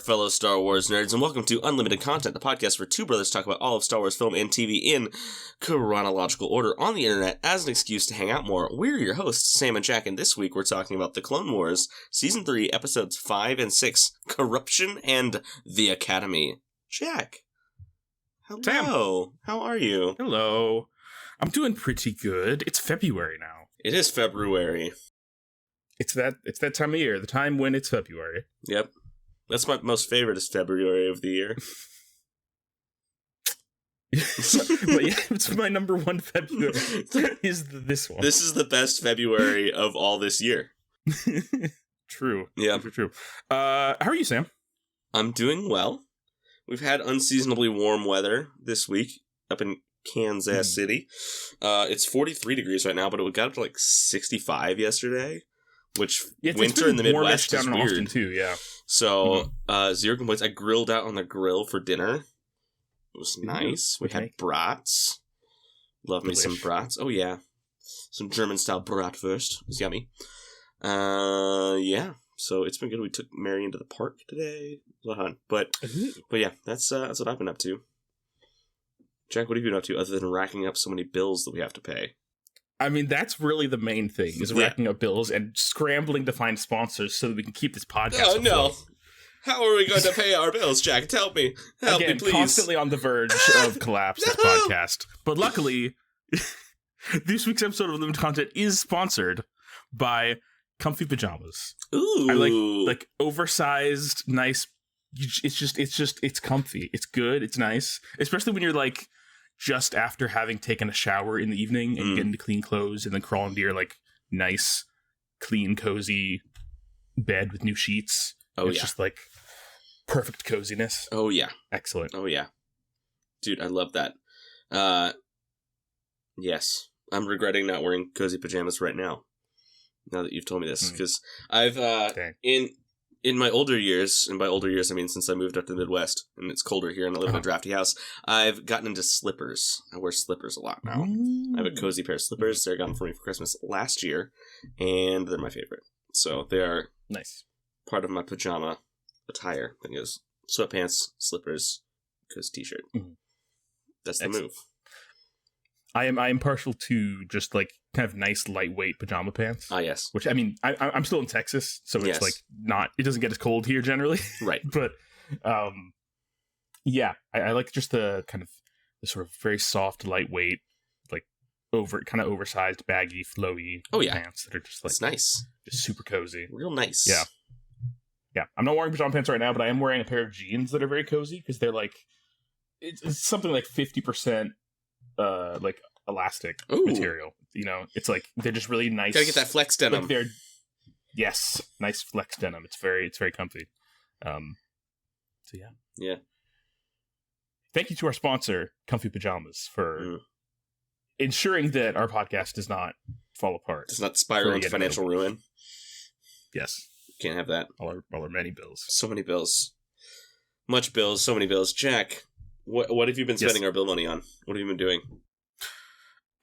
fellow Star Wars nerds, and welcome to Unlimited Content, the podcast where two brothers talk about all of Star Wars film and TV in chronological order on the internet as an excuse to hang out more. We're your hosts, Sam and Jack, and this week we're talking about The Clone Wars, Season 3, Episodes 5 and 6, Corruption and the Academy. Jack, hello. Sam. How are you? Hello. I'm doing pretty good. It's February now. It is February. It's that time of year, the time when it's February. Yep. That's my most favorite is February of the year. But yeah, it's my number one February. Is this one. This is the best February of all this year. True. Yeah. True. How are you, Sam? I'm doing well. We've had unseasonably warm weather this week up in Kansas City. It's 43 degrees right now, but it got up to like 65 yesterday. Which winter in the Midwest is weird. Austin too, yeah. So, zero complaints. I grilled out on the grill for dinner. It was nice. We had brats. Love me some brats. Oh, yeah. Some German-style bratwurst. It was yummy. Yeah. So, it's been good. We took Marion to the park today. It was a lot of fun. But yeah, that's what I've been up to. Jack, what have you been up to other than racking up so many bills that we have to pay? I mean, that's really the main thing, is racking up bills and scrambling to find sponsors so that we can keep this podcast afloat. No. How are we going to pay our bills, Jack? Help me. Help me, please. Constantly on the verge of collapse, this podcast. But luckily, this week's episode of Unlimited Content is sponsored by comfy pajamas. Ooh. I like oversized, nice. It's comfy. It's good. It's nice. Especially when you're like, just after having taken a shower in the evening and getting to clean clothes and then crawl into your like nice, clean, cozy bed with new sheets. It's just like perfect coziness. Oh yeah. Excellent. Oh yeah. Dude, I love that. Yes. I'm regretting not wearing cozy pajamas right now. Now that you've told me this. Because I've in my older years, and by older years I mean since I moved up to the Midwest and it's colder here and I live in a drafty house, I've gotten into slippers. I wear slippers a lot now. I have a cozy pair of slippers. They were gotten for me for Christmas last year, and they're my favorite. So they are nice. Part of my pajama attire. Thing is sweatpants, slippers, cozy t-shirt. That's the move. I am partial to just like kind of nice lightweight pajama pants. Ah, yes. Which I mean, I'm still in Texas, so it's like not. It doesn't get as cold here generally, right? But yeah, I like just the kind of the sort of very soft, lightweight, like kind of oversized, baggy, flowy pants that are just like it's nice, just super cozy, real nice. Yeah. I'm not wearing pajama pants right now, but I am wearing a pair of jeans that are very cozy because they're like it's something like 50%. Like elastic material, you know, it's like they're just really nice. Gotta get that flex denim. Like nice flex denim. It's very comfy. So yeah. Thank you to our sponsor, Comfy Pajamas, for ensuring that our podcast does not fall apart. Does not spiral into financial ruin. Yes, can't have that. All our many bills. So many bills. Much bills. So many bills. Jack. What have you been spending our bill money on? What have you been doing?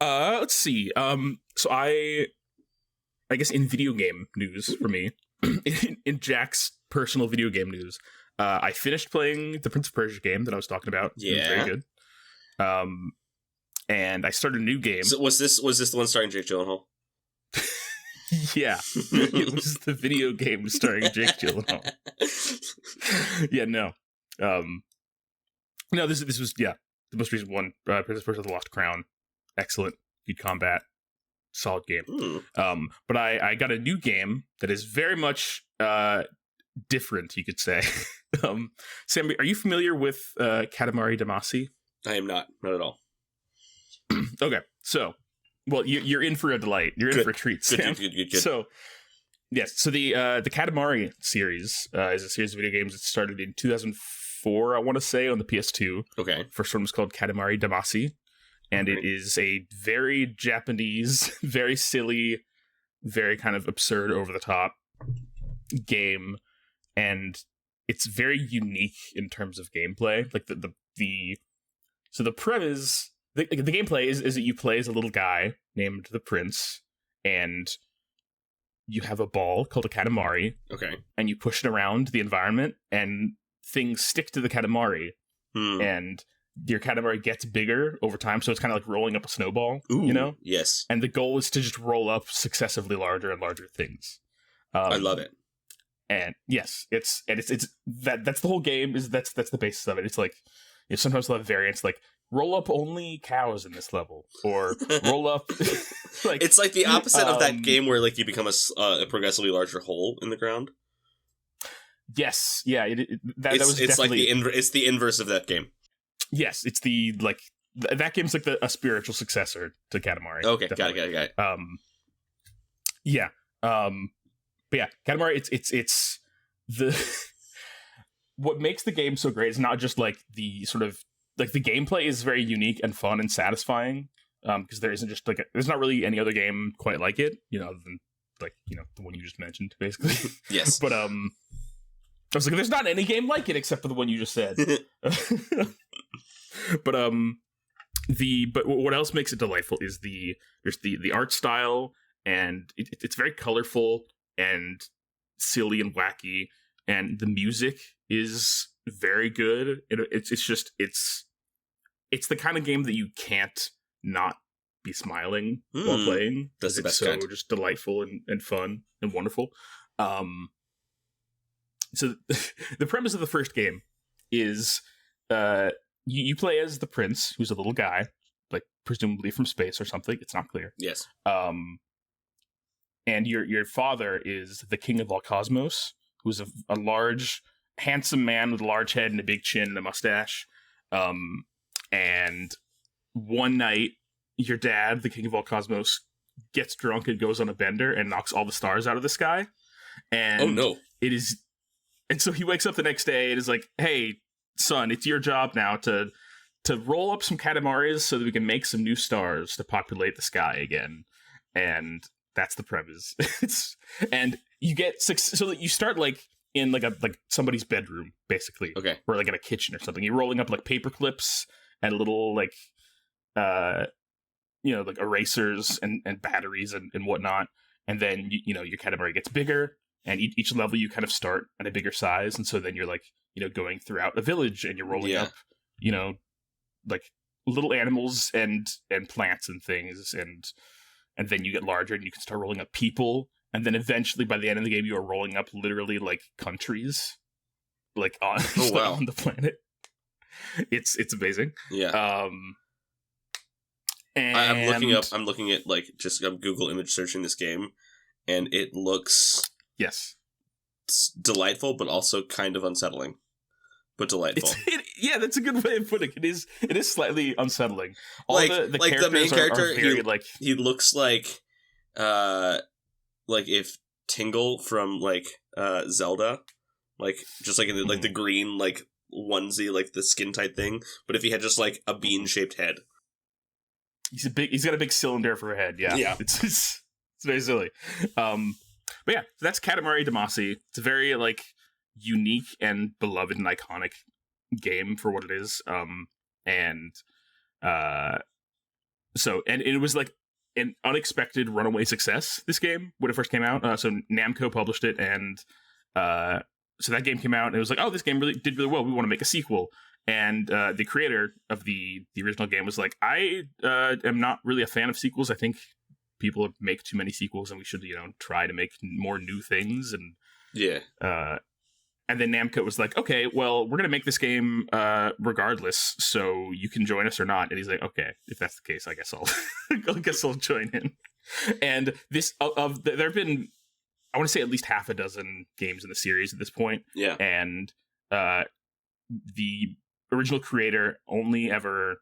Let's see. So I guess in video game news for me, in Jack's personal video game news, I finished playing the Prince of Persia game that I was talking about. Yeah, it was very good. And I started a new game. So was this the one starring Jake Gyllenhaal? Yeah, it was the video game starring Jake Gyllenhaal. Yeah, no. No, this was the most recent one. Prince of Persia: The Lost Crown, excellent, good combat, solid game. But I got a new game that is very much different, you could say. Sam, are you familiar with Katamari Damacy? I am not at all. Okay, so you're in for a delight. You're in for a treat, Sam. Good. So yes, so the Katamari series is a series of video games that started in 2004, I want to say, on the PS2. Okay. First one was called Katamari Damacy, and it is a very Japanese, very silly, very kind of absurd, over-the-top game, and it's very unique in terms of gameplay. Like so the premise, the gameplay is that you play as a little guy named the Prince, and you have a ball called a Katamari. Okay. And you push it around the environment, and things stick to the Katamari, and your Katamari gets bigger over time, so it's kind of like rolling up a snowball. Ooh, you know? Yes. And the goal is to just roll up successively larger and larger things. I love it. And yes, it's that's the whole game. That's the basis of it. It's like, sometimes they'll have variants like roll up only cows in this level, or roll up like, it's like the opposite of that game where like you become a progressively larger hole in the ground. Yes, yeah, that was it's definitely like it's the inverse of that game. Yes, it's the like that game's like a spiritual successor to Katamari. Okay, definitely. got it. Yeah. But yeah, Katamari, it's the what makes the game so great is not just like the sort of like the gameplay is very unique and fun and satisfying, because there isn't just like there's not really any other game quite like it, other than like the one you just mentioned, basically. Yes. But I was like, there's not any game like it except for the one you just said. But what else makes it delightful is there's the art style, and it's very colorful and silly and wacky, and the music is very good. It's the kind of game that you can't not be smiling while playing. That's the best kind. kind. Just delightful and fun and wonderful. So the premise of the first game is you play as the prince, who's a little guy, like presumably from space or something. It's not clear. Yes. And your father is the king of all cosmos, who's a large, handsome man with a large head and a big chin and a mustache. And one night, your dad, the king of all cosmos, gets drunk and goes on a bender and knocks all the stars out of the sky. And oh no! And so he wakes up the next day and is like, "Hey, son, it's your job now to roll up some Katamaris so that we can make some new stars to populate the sky again." And that's the premise. And you get so that you start like in like somebody's bedroom, basically. Okay. Or like in a kitchen or something. You're rolling up like paper clips and little like like erasers and batteries and whatnot. And then your Katamari gets bigger, and each level you kind of start at a bigger size, and so then you're like going throughout a village and you're rolling up like little animals and plants and things, and then you get larger and you can start rolling up people, and then eventually by the end of the game you are rolling up literally like countries, like on on the planet. It's amazing. Yeah. And I'm looking at like just Google image searching this game, and it looks delightful, but also kind of unsettling. But delightful. Yeah, that's a good way of putting it. It is slightly unsettling. All like the like the main character, are very, he looks like if Tingle from like Zelda, like just like in the, like the green like onesie, like the skin tight thing. But if he had just like a bean shaped head, he's got a big cylinder for a head. Yeah. It's very silly. But yeah, that's Katamari Damacy. It's a very like unique and beloved and iconic game for what it is. And it was like an unexpected runaway success, this game, when it first came out. So Namco published it, and so that game came out, and it was like, oh, this game did really well. We want to make a sequel. And the creator of the original game was like, I am not really a fan of sequels. I think people make too many sequels, and we should, try to make more new things. And and then Namco was like, okay, well, we're going to make this game regardless, so you can join us or not. And he's like, okay, if that's the case, I guess I'll join in. And there have been, I want to say at least half a dozen games in the series at this point. Yeah. And the original creator only ever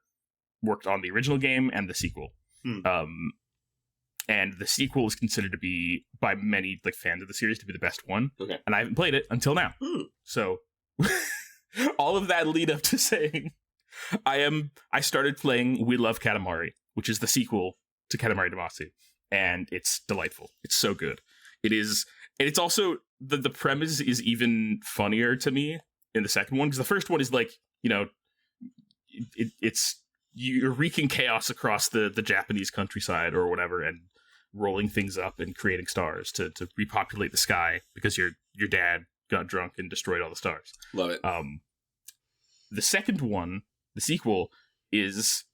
worked on the original game and the sequel. And the sequel is considered to be, by many like fans of the series, to be the best one. Okay. And I haven't played it until now. So all of that lead up to saying I started playing We Love Katamari, which is the sequel to Katamari Damacy, and it's delightful. It's so good. It is, and it's also the premise is even funnier to me in the second one, because the first one is like, it's you're wreaking chaos across the Japanese countryside or whatever, and rolling things up and creating stars to repopulate the sky because your dad got drunk and destroyed all the stars. Love it. The second one, the sequel, is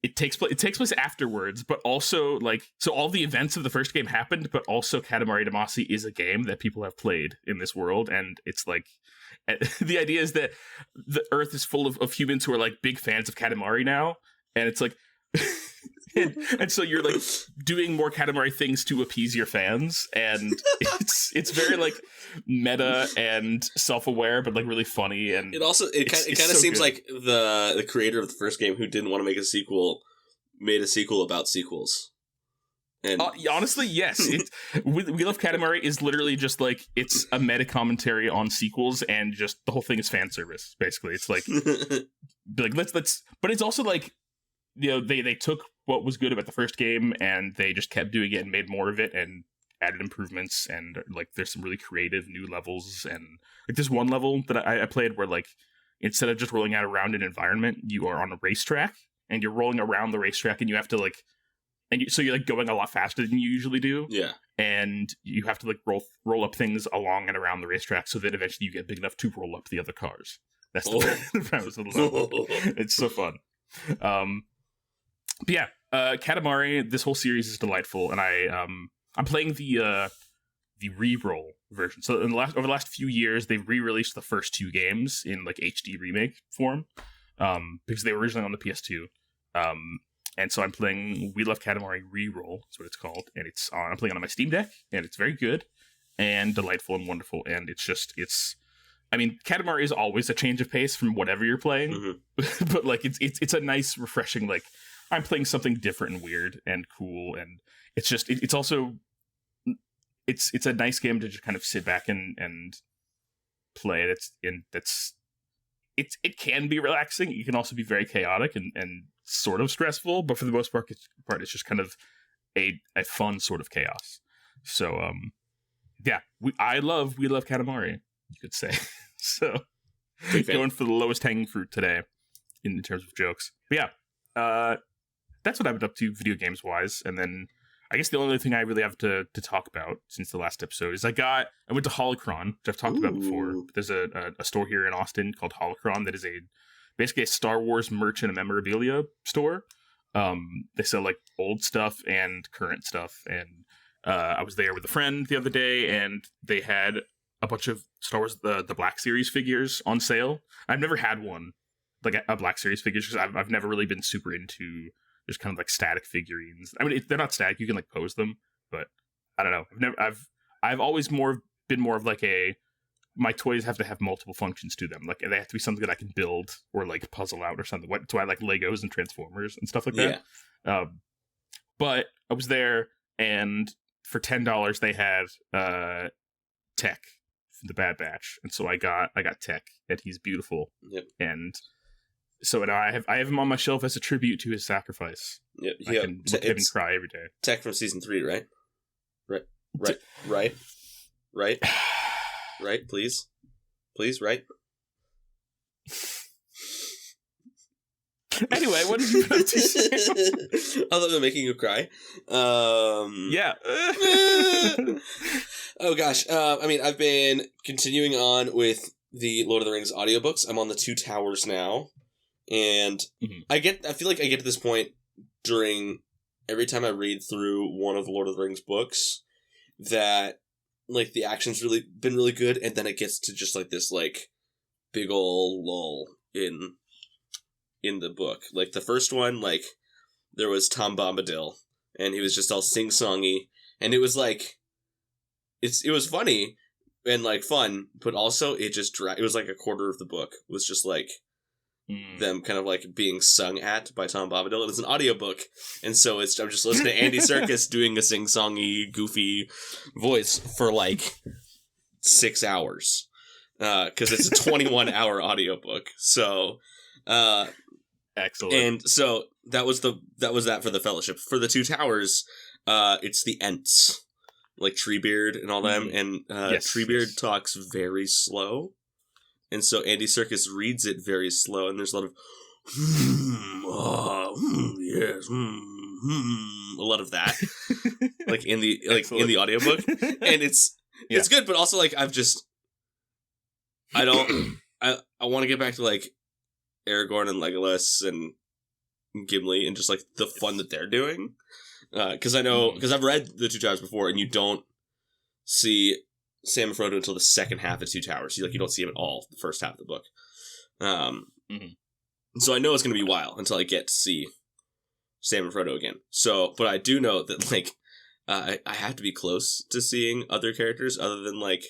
it takes place afterwards, but also like, so all the events of the first game happened, but also Katamari Damacy is a game that people have played in this world, and it's like the idea is that the Earth is full of humans who are like big fans of Katamari now, and it's like and so you're like doing more Katamari things to appease your fans, and it's very like meta and self-aware, but like really funny. And it kind of seems good. Like the creator of the first game, who didn't want to make a sequel, made a sequel about sequels. And honestly, yes, We Love Katamari is literally just like, it's a meta commentary on sequels, and just the whole thing is fan service. Basically, it's like let's, but it's also like, you know, they took what was good about the first game and they just kept doing it and made more of it and added improvements, and like there's some really creative new levels, and like there's one level that I played where like instead of just rolling out around an environment, you are on a racetrack and you're rolling around the racetrack, and you have to like, so you're like going a lot faster than you usually do. Yeah. And you have to like roll up things along and around the racetrack so that eventually you get big enough to roll up the other cars. That's the premise of the level. It's so fun. But yeah, Katamari, this whole series is delightful, and I'm playing the re-roll version. So over the last few years, they've re-released the first two games in like HD remake form, because they were originally on the PS2. And so I'm playing We Love Katamari Re-roll, that's what it's called, and I'm playing it on my Steam Deck, and it's very good and delightful and wonderful, and I mean, Katamari is always a change of pace from whatever you're playing, but like it's a nice, refreshing, like, I'm playing something different and weird and cool, and it's just it's also it's a nice game to just kind of sit back and play. It can be relaxing. It can also be very chaotic and sort of stressful, but for the most part, it's just kind of a fun sort of chaos. So yeah, We Love Katamari, you could say. So going for the lowest hanging fruit today in terms of jokes. But yeah, that's what I've been up to video games wise. And then I guess the only thing I really have to talk about since the last episode is I went to Holocron, which I've talked about before. There's a store here in Austin called Holocron that is basically a Star Wars merch and a memorabilia store. They sell like old stuff and current stuff. And I was there with a friend the other day, and they had a bunch of Star Wars, the Black Series figures on sale. I've never had one, like a Black Series figures, because I've never really been super into just kind of like static figurines. I mean, they're not static; you can like pose them, but I don't know. I've always been more of like my toys have to have multiple functions to them. Like they have to be something that I can build or like puzzle out or something. So I like Legos and Transformers and stuff like that. Yeah. But I was there, and for $10 they had Tech from the Bad Batch, and so I got Tech, and he's beautiful. Yep. And so now I have him on my shelf as a tribute to his sacrifice. Yep. I can look at him and cry every day. Tech from season 3, right? Right. Right, please, right. Anyway, what did you have to say? Other than making you cry, yeah. Oh gosh, I mean, I've been continuing on with the Lord of the Rings audiobooks. I'm on the Two Towers now, and I feel like I get to this point during every time I read through one of the Lord of the Rings books that like the action's been really good, and then it gets to just like this like big ol' lull in the book. Like the first one, like there was Tom Bombadil, and he was just all sing-songy, and it was like it was funny and like fun, but also it just it was like a quarter of the book was just like them kind of like being sung at by Tom Bombadil. It's an audiobook, and so I'm just listening to Andy Serkis doing a sing-songy, goofy voice for like 6 hours because it's a 21-hour audiobook. So excellent. And so that was that for the Fellowship. For the Two Towers, it's the Ents, like Treebeard and all them, and Treebeard talks very slow. And so Andy Serkis reads it very slow, and there's a lot of yes, a lot of that, like in the audiobook, and it's it's good, but also like I don't I want to get back to like Aragorn and Legolas and Gimli and just like the fun that they're doing. Because I've read the Two Towers before, and you don't see Sam and Frodo until the second half of Two Towers. You don't see him at all the first half of the book. So I know it's going to be a while until I get to see Sam and Frodo again. So, but I do know that like I have to be close to seeing other characters other than like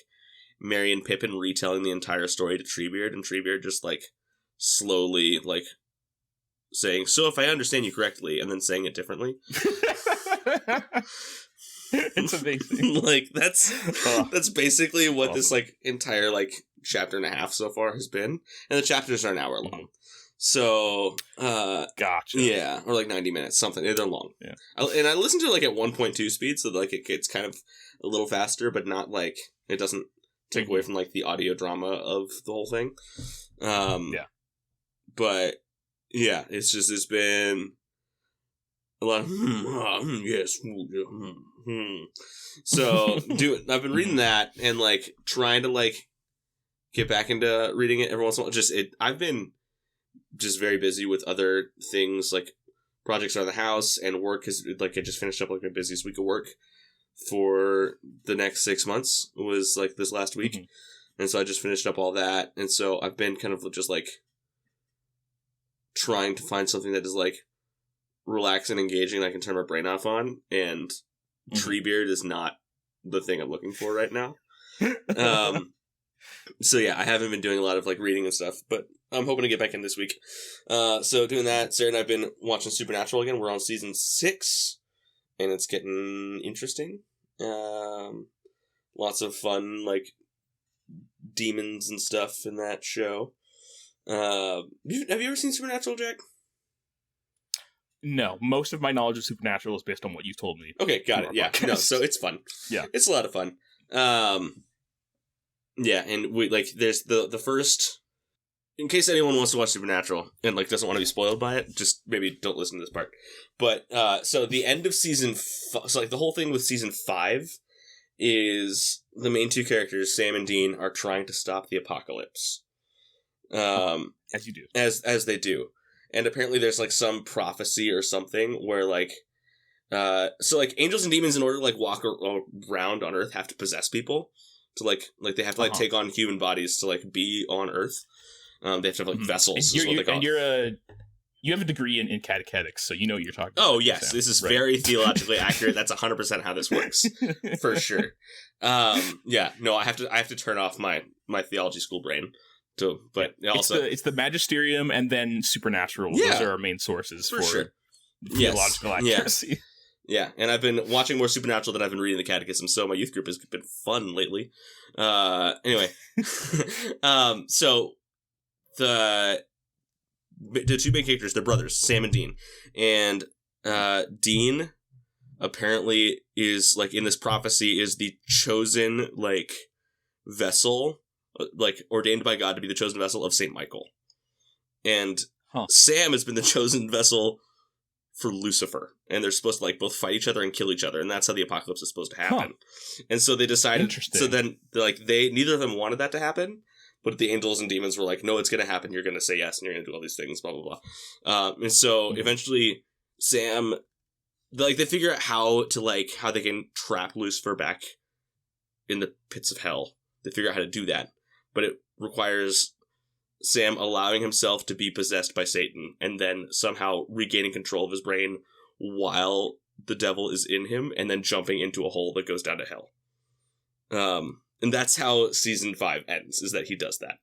Merry and Pippin retelling the entire story to Treebeard, and Treebeard just like slowly like saying, "So if I understand you correctly," and then saying it differently. It's amazing. Like that's basically what awesome. This like entire like chapter and a half so far has been, and the chapters are an hour long. So gotcha. Yeah, or like 90 minutes, something. They're long. Yeah, and I listened to it like at 1.2 speed, so like it gets kind of a little faster, but not like it doesn't take away from like the audio drama of the whole thing. Yeah, but yeah, it's been a lot of yes. So I've been reading that and like trying to like get back into reading it every once in a while. I've been just very busy with other things like projects around the house, and work is like I just finished up like my busiest week of work for the next 6 months was like this last week. And so I just finished up all that, and so I've been kind of just like trying to find something that is like relaxing and engaging that I can turn my brain off on, and Treebeard is not the thing I'm looking for right now. So yeah, I haven't been doing a lot of like reading and stuff, but I'm hoping to get back in this week. So doing that, Sarah and I've been watching Supernatural again. We're on season 6, and it's getting interesting. Lots of fun like demons and stuff in that show. Have you ever seen Supernatural, Jack? No, most of my knowledge of Supernatural is based on what you told me. Okay, got it. Yeah, no, so it's fun. Yeah, it's a lot of fun. Yeah, and we like there's the first. In case anyone wants to watch Supernatural and like doesn't want to be spoiled by it, just maybe don't listen to this part. But so the end of season, so like the whole thing with season 5 is the main two characters, Sam and Dean, are trying to stop the apocalypse. As you do, as they do. And apparently there's, like, some prophecy or something where, like... so, like, angels and demons, in order to, like, walk around on Earth, have to possess people. To, like they have to, like, take on human bodies to, like, be on Earth. They have to have, like, vessels, is what they call it. You have a degree in catechetics, so you know what you're talking about. Oh, yes. Sam. This is very theologically accurate. That's 100% how this works. For sure. Yeah. No, I have to turn off my theology school brain. But also it's the magisterium and then Supernatural. Yeah, those are our main sources for sure. Theological accuracy. Yeah, and I've been watching more Supernatural than I've been reading the Catechism, so my youth group has been fun lately. Anyway, so the two main characters, they're brothers, Sam and Dean, and Dean apparently is like in this prophecy is the chosen like vessel. Like, ordained by God to be the chosen vessel of St. Michael. And Sam has been the chosen vessel for Lucifer. And they're supposed to, like, both fight each other and kill each other. And that's how the apocalypse is supposed to happen. And so they decided... So then, like, neither of them wanted that to happen. But the angels and demons were like, no, it's going to happen. You're going to say yes, and you're going to do all these things, blah, blah, blah. And so, eventually, Sam... Like, they figure out how they can trap Lucifer back in the pits of hell. They figure out how to do that. But it requires Sam allowing himself to be possessed by Satan and then somehow regaining control of his brain while the devil is in him and then jumping into a hole that goes down to hell. And that's how season 5 ends, is that he does that.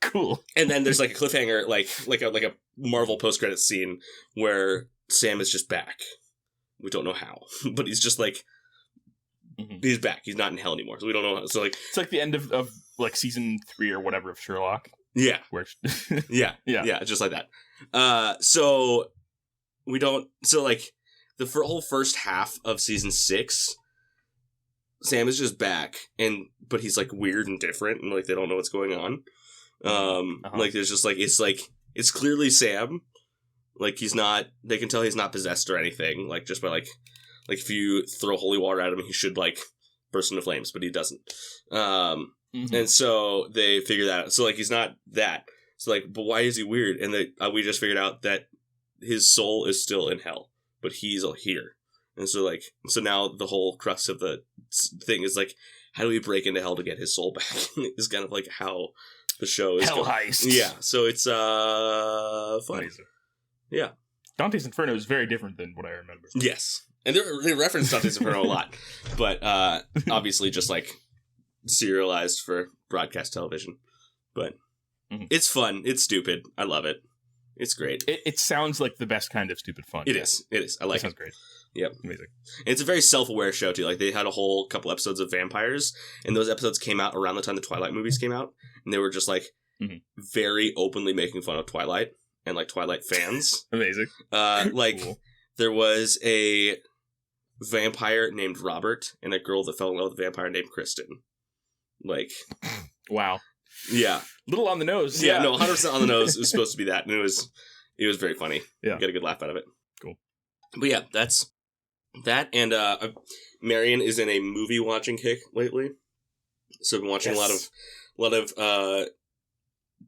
Cool. And then there's like a cliffhanger, like a Marvel post-credits scene where Sam is just back. We don't know how, but he's just like, he's back. He's not in hell anymore, so we don't know. So like, it's like the end of like season 3 or whatever of Sherlock. Yeah, where yeah, just like that. So we don't. So like the whole first half of season 6, Sam is just back, but he's like weird and different, and like they don't know what's going on. Like there's just like it's clearly Sam. Like he's not. They can tell he's not possessed or anything. Like just by like if you throw holy water at him, he should like burst into flames, but he doesn't. And so they figure that out. So, like, he's not that. So, like, but why is he weird? And we just figured out that his soul is still in hell, but he's here. And so, like, so now the whole crux of the thing is, like, how do we break into hell to get his soul back? Is kind of like how the show is Hell going. heist. Yeah, so it's fun. Amazing. Yeah. Dante's Inferno is very different than what I remember. Yes. And they reference Dante's Inferno a lot, but obviously just, like, serialized for broadcast television. But it's fun. It's stupid. I love it. It's great. It sounds like the best kind of stupid fun. It is. I like it. Sounds great. Yep. Amazing. And it's a very self-aware show, too. Like, they had a whole couple episodes of vampires, and those episodes came out around the time the Twilight movies came out, and they were just, like, very openly making fun of Twilight and, like, Twilight fans. Amazing. Like, cool. There was a vampire named Robert and a girl that fell in love with a vampire named Kristen. Like... Wow. Yeah. Little on the nose. Yeah, no, 100% on the nose. It was supposed to be that, and it was very funny. Yeah. Got a good laugh out of it. Cool. But yeah, that's that, and Marion is in a movie watching kick lately. So I've been watching a lot of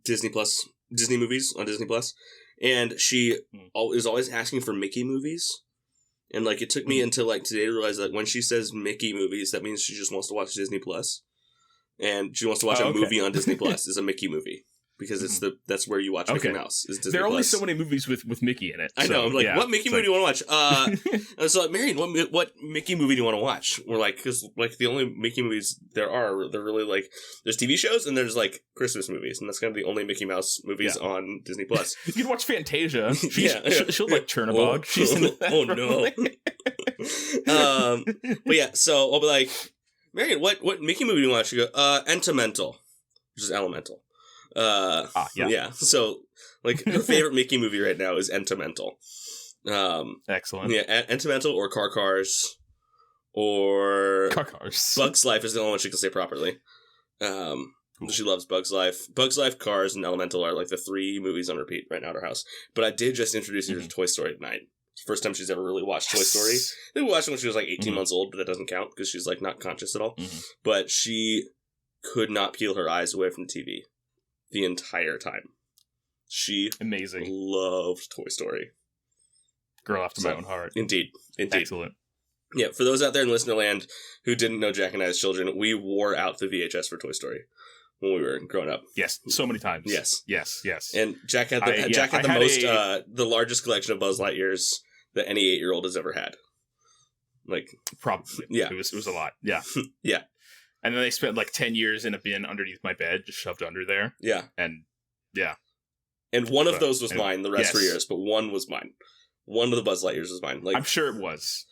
Disney movies on Disney Plus, and she is always asking for Mickey movies. And, like, it took me until, like, today to realize that when she says Mickey movies, that means she just wants to watch Disney Plus. And she wants to watch a movie on Disney Plus. Is a Mickey movie. Because it's that's where you watch Mickey Mouse. Is Disney there are only Plus. so many movies with Mickey in it. I know. I'm like, what Mickey movie do you want to watch? I was like, Marion, what Mickey movie do you want to watch? We're like, because, like, the only Mickey movies they're really, like, there's TV shows and there's, like, Christmas movies. And that's kind of the only Mickey Mouse movies on Disney Plus. You can watch Fantasia. She'll like Chernabog. She's in that. Oh, no. But yeah, so I'll be like, Marion, what Mickey movie do you watch? She go, Entimental, which is elemental. Yeah. So, like, her favorite Mickey movie right now is Entimental. Excellent. Yeah, Entimental or Cars or Cars. Bugs Life is the only one she can say properly. She loves Bugs Life. Bugs Life, Cars, and Elemental are, like, the 3 movies on repeat right now at her house. But I did just introduce her to Toy Story tonight. It's the first time she's ever really watched Toy Story. They watched it when she was, like, 18 months old, but that doesn't count because she's, like, not conscious at all. But she could not peel her eyes away from the TV the entire time. She loved Toy Story. Girl after my own heart. Indeed. Excellent. Yeah, for those out there in listener land who didn't know Jack and I as children, we wore out the VHS for Toy Story when we were growing up. Yes, so many times. Yes. And Jack had the largest collection of Buzz Lightyears that any 8-year-old has ever had. Like, probably. Yeah. It was a lot. Yeah. Yeah. And then they spent, like, 10 years in a bin underneath my bed, just shoved under there. Yeah. And, yeah. And one of those was mine, the rest were yours, but one was mine. One of the Buzz Lightyears was mine. Like, I'm sure it was.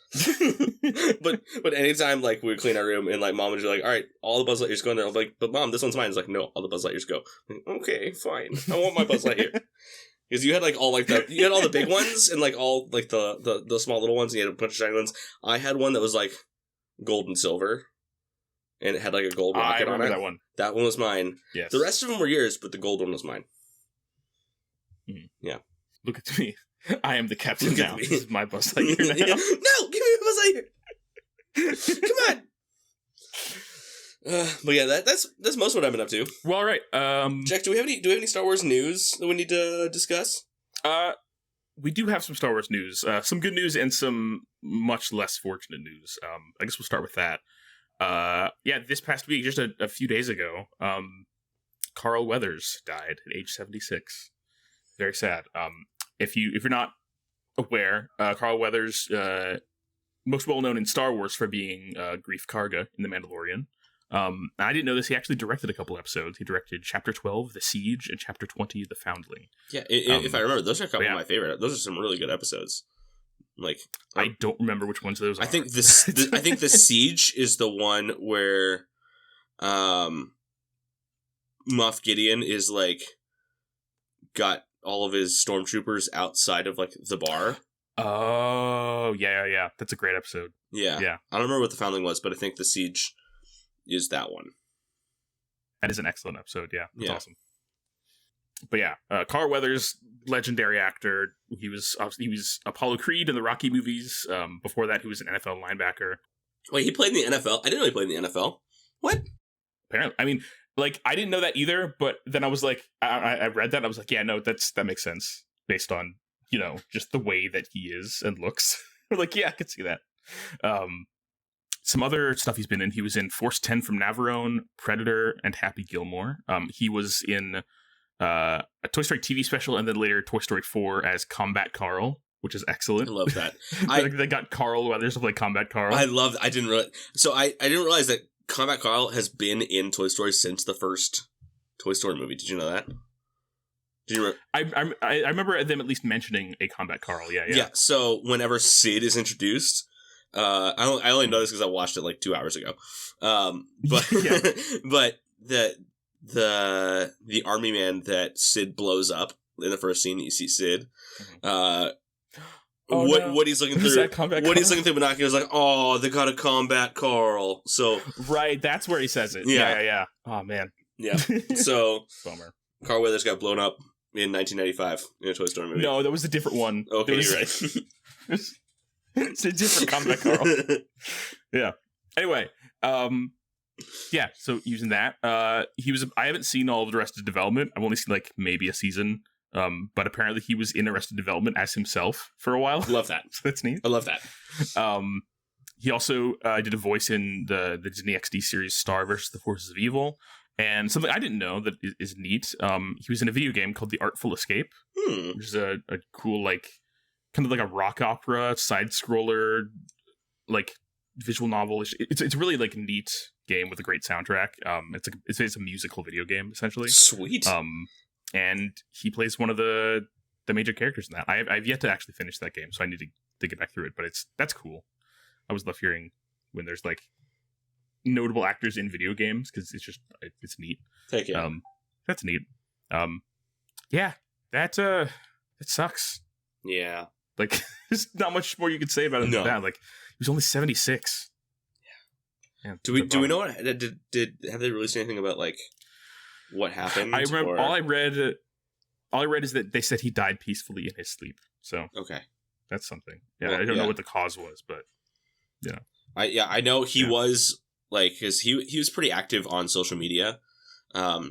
but anytime, like, we would clean our room and, like, Mom would be like, all right, all the Buzz Lightyears go in there. I'm like, but Mom, this one's mine. It's like, no, all the Buzz Lightyears go. I'm like, okay, fine. I want my Buzz Lightyear. Because you had, like, all, like, you had all the big ones and, like, all, like, the small little ones, and you had a bunch of shiny ones. I had one that was, like, gold and silver. And it had, like, a gold rocket on it. That one. That one was mine. Yes. The rest of them were yours, but the gold one was mine. Yeah. Look at me. I am the captain now. This is my Buzz Lightyear now. Yeah. No! Give me my Buzz Lightyear! Come on! But yeah, that's most of what I've been up to. Well, all right. Jack, do we have any Star Wars news that we need to discuss? We do have some Star Wars news. Some good news and some much less fortunate news. I guess we'll start with that. This past week, just a few days ago, Carl Weathers died at age 76. Very sad. If you're not aware, Carl Weathers, most well known in Star Wars for being Grief Karga in The Mandalorian. I didn't know this. He actually directed a couple episodes. He directed Chapter 12, The Siege, and Chapter 20, The Foundling. Yeah, if I remember, those are a couple of my favorite. Those are some really good episodes. Like, I don't remember which ones those are. I think I think The Siege is the one where Moff Gideon is, like, got all of his stormtroopers outside of, like, the bar. Oh, yeah. That's a great episode. Yeah. I don't remember what The Foundling was, but I think The Siege is that one. That is an excellent episode, yeah. That's awesome. But yeah, Carl Weathers, legendary actor. He was Apollo Creed in the Rocky movies. Before that, he was an NFL linebacker. Wait, he played in the NFL? I didn't know he played in the NFL. What? Apparently. I mean, like, I didn't know that either, but then I was like, I read that, and I was like, yeah, no, that makes sense, based on, just the way that he is and looks. We're like, yeah, I could see that. Some other stuff he's been in. He was in Force 10 from Navarone, Predator, and Happy Gilmore. He was in a Toy Story TV special, and then later Toy Story 4 as Combat Carl, which is excellent. I love that. They got Carl Weathers to play Combat Carl. I didn't realize. So I didn't realize that Combat Carl has been in Toy Story since the first Toy Story movie. Did you know that? Did you remember? I remember them at least mentioning a Combat Carl. Yeah. Yeah. So whenever Sid is introduced, I only know this because I watched it like 2 hours ago. But but the army man that Sid blows up in the first scene that you see Sid, what he's looking through, he's looking through binoculars, like, oh, they got a Combat Carl. So right, that's where he says it. Yeah. Oh man. Yeah. So bummer. Carl Weathers got blown up in 1995 in a Toy Story movie. No, that was a different one. Okay, you're right. It's a different Combat Carl. Yeah. Anyway, yeah. So using that, I haven't seen all of the Arrested Development. I've only seen like maybe a season. But apparently he was in Arrested Development as himself for a while. Love that. So that's neat. I love that. He also did a voice in the Disney XD series Star vs. the Forces of Evil. And something I didn't know that is neat. He was in a video game called The Artful Escape, which is a cool, like, kind of like a rock opera side scroller, like visual novel. It's really like a neat game with a great soundtrack. It's a musical video game essentially. Sweet. And he plays one of the major characters in that. I've yet to actually finish that game, so I need to get back through it. But that's cool. I always love hearing when there's like notable actors in video games because it's neat. Thank you. That's neat. Yeah, it sucks. Yeah. Like, there's not much more you could say about him than that. Like, he was only 76. Yeah. Do we know what have they released anything about like what happened? I remember all I read is that they said he died peacefully in his sleep. So okay, that's something. Yeah, well, I don't know what the cause was, but I know he was like, because he was pretty active on social media,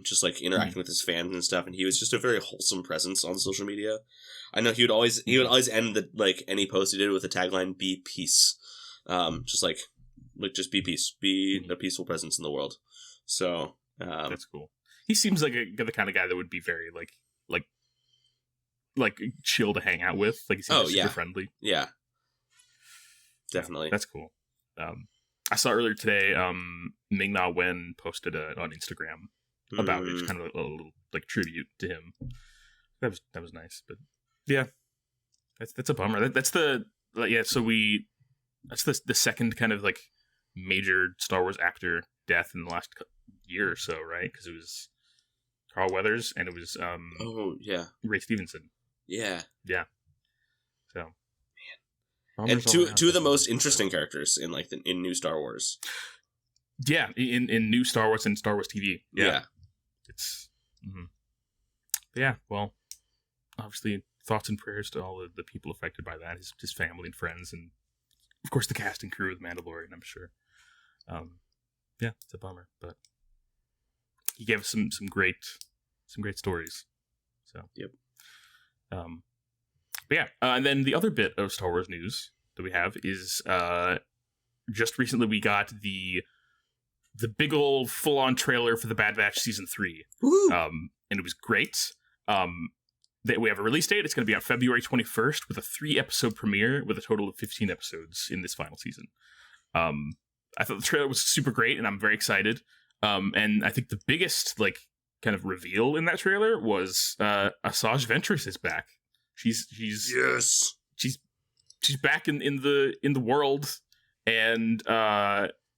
just like interacting with his fans and stuff, and he was just a very wholesome presence on social media. I know he would always end any post he did with the tagline "Be peace," just like just be peace, be a peaceful presence in the world. So that's cool. He seems like the kind of guy that would be very like chill to hang out with. Like, he seems super friendly. Yeah, definitely. That's cool. I saw earlier today, Ming-Na Wen posted on Instagram about it. It's kind of a little like tribute to him. That was nice, but yeah, that's a bummer. That's the second kind of like major Star Wars actor death in the last year or so, right? Because it was Carl Weathers and it was Ray Stevenson. Yeah. So man, and two of the most interesting characters in like in new Star Wars. Yeah, in new Star Wars and Star Wars TV. Yeah. It's yeah. Well, obviously, thoughts and prayers to all of the people affected by that, his family and friends, and of course the cast and crew of Mandalorian, I'm sure. Yeah, it's a bummer, but he gave us some great stories. So yep. But yeah, and then the other bit of Star Wars news that we have is just recently we got the big old full-on trailer for the Bad Batch Season 3. Woo! And it was great. We have a release date. It's going to be on February 21st with a 3-episode premiere with a total of 15 episodes in this final season. I thought the trailer was super great, and I'm very excited. And I think the biggest like kind of reveal in that trailer was Asajj Ventress is back. She's back in the world, and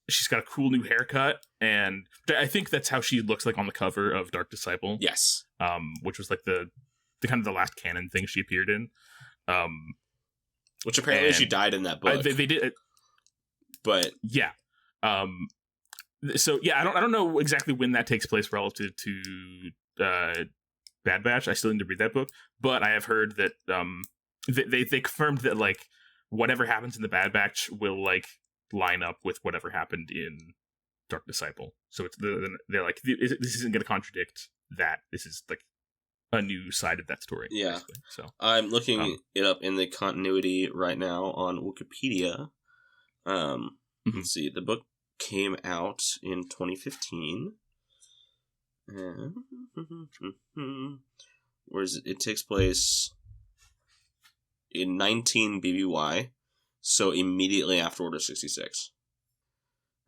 she's got a cool new haircut, and I think that's how she looks like on the cover of Dark Disciple. Yes. Which was like the kind of the last canon thing she appeared in. Which apparently she died in that book. They did, but yeah. So yeah, I don't know exactly when that takes place relative to Bad Batch. I still need to read that book, but I have heard that they confirmed that like whatever happens in the Bad Batch will like line up with whatever happened in Dark Disciple. So they're like, this isn't going to contradict that. This is like a new side of that story. Yeah. Basically. So I'm looking it up in the continuity right now on Wikipedia. Let's see. The book came out in 2015. Whereas it takes place in 19 BBY, so immediately after Order 66.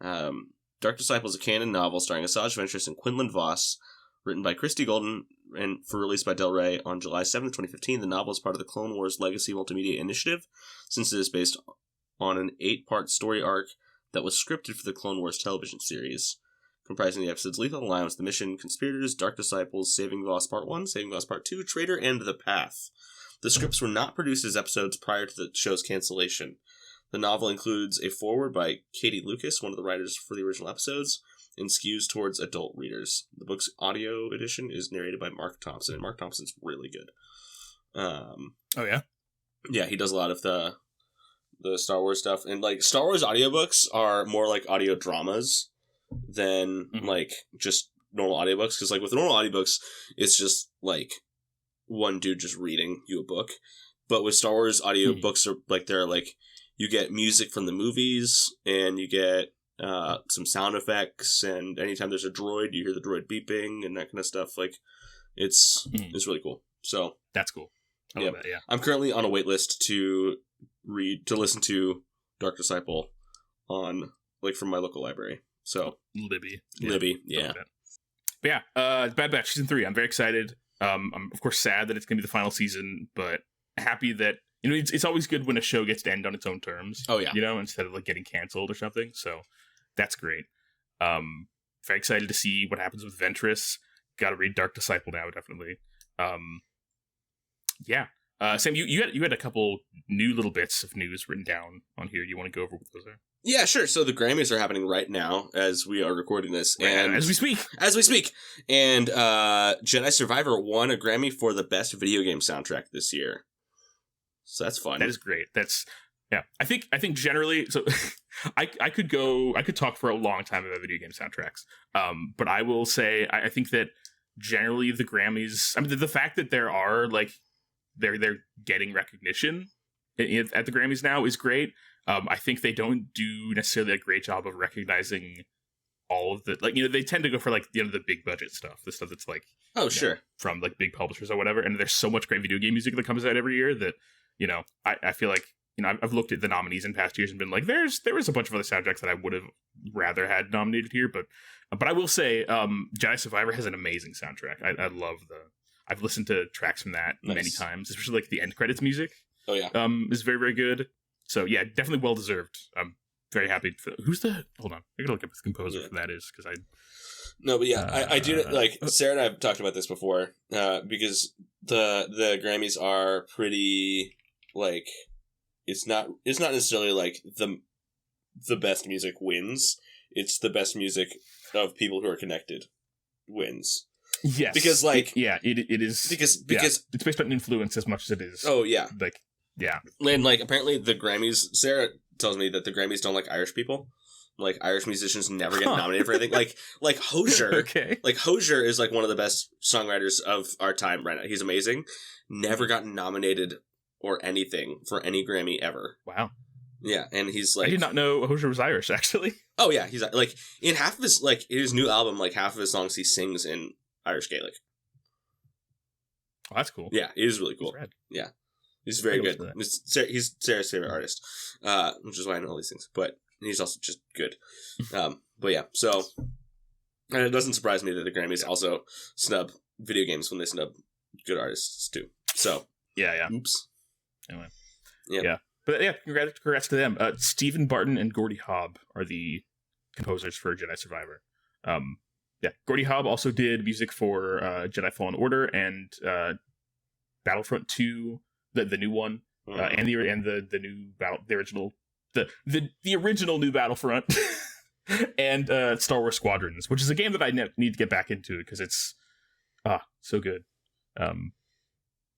Dark Disciple is a canon novel starring Asajj Ventress and Quinlan Voss, written by Christy Golden and for release by Del Rey on July 7th, 2015. The novel is part of the Clone Wars Legacy Multimedia Initiative, since it is based on an 8-part story arc that was scripted for the Clone Wars television series, comprising the episodes Lethal Alliance, The Mission, Conspirators, Dark Disciples, Saving Voss Part 1, Saving Voss Part 2, Traitor, and The Path. The scripts were not produced as episodes prior to the show's cancellation. The novel includes a foreword by Katie Lucas, one of the writers for the original episodes, and skews towards adult readers. The book's audio edition is narrated by Mark Thompson, and Mark Thompson's really good. Oh, yeah? Yeah, he does a lot of the Star Wars stuff. And, like, Star Wars audiobooks are more like audio dramas than, like, just normal audiobooks. Because, like, with normal audiobooks, it's just, like, one dude just reading you a book. But with Star Wars audiobooks, are like, they're, like, you get music from the movies, and you get some sound effects, and anytime there's a droid, you hear the droid beeping, and that kind of stuff. Like, it's really cool. So that's cool. I love that, yeah. I'm currently on a wait list to listen to Dark Disciple on, like, from my local library. So Libby, yeah. But yeah, Bad Batch season 3. I'm very excited. I'm of course sad that it's gonna be the final season, but happy that, you know, it's always good when a show gets to end on its own terms. Oh yeah, you know, instead of like getting canceled or something. So that's great. Very excited to see what happens with Ventress. Got to read Dark Disciple now, definitely. Yeah. Sam, you had a couple new little bits of news written down on here. You want to go over what those are? Yeah, sure. So the Grammys are happening right now as we are recording this, and as we speak, and Jedi Survivor won a Grammy for the best video game soundtrack this year. So that's fun. That is great. Yeah. I think generally, so I could talk for a long time about video game soundtracks. But I will say I think that generally the Grammys, I mean, the fact that there are like they're getting recognition at the Grammys now is great. I think they don't do necessarily a great job of recognizing all of the, like, you know, they tend to go for like, you know, the big budget stuff, the stuff that's like, sure, from like big publishers or whatever. And there's so much great video game music that comes out every year that, you know, I feel like, you know, I've looked at the nominees in past years and been like, there was a bunch of other soundtracks that I would have rather had nominated here, but I will say, Jedi Survivor has an amazing soundtrack. I love I've listened to tracks from that many times, especially like the end credits music. Oh yeah, is very, very good. So yeah, definitely well deserved. I'm very happy. Hold on, I gotta look up who the composer for that is, because No, but yeah, I do, like, Sarah and I have talked about this before, because the Grammys are pretty, like, it's not necessarily like the best music wins. It's the best music of people who are connected wins. Yes, because like it is because it's based on influence as much as it is. Oh yeah, like yeah, and like apparently the Grammys. Sarah tells me that the Grammys don't like Irish people. Like, Irish musicians never get nominated for anything. Like Hozier. Okay. Like, Hozier is, like, one of the best songwriters of our time right now. He's amazing. Never gotten nominated or anything for any Grammy ever. Wow. Yeah, and he's, like... I did not know Hozier was Irish, actually. Oh, yeah. He's, like, in half of his, like, his new album, like, half of his songs he sings in Irish Gaelic. Oh, that's cool. Yeah, it is really cool. Yeah. He's very good. He's Sarah's favorite artist, which is why I know all these things. But... he's also just good. But yeah, so... and it doesn't surprise me that the Grammys also snub video games when they snub good artists, too. So... yeah. Oops. Anyway. Yeah. But yeah, congrats to them. Stephen Barton and Gordie Hobb are the composers for Jedi Survivor. Yeah, Gordie Hobb also did music for Jedi Fallen Order and Battlefront 2, the new one, and the new the original... The original new Battlefront and Star Wars Squadrons, which is a game that I need to get back into because it's so good.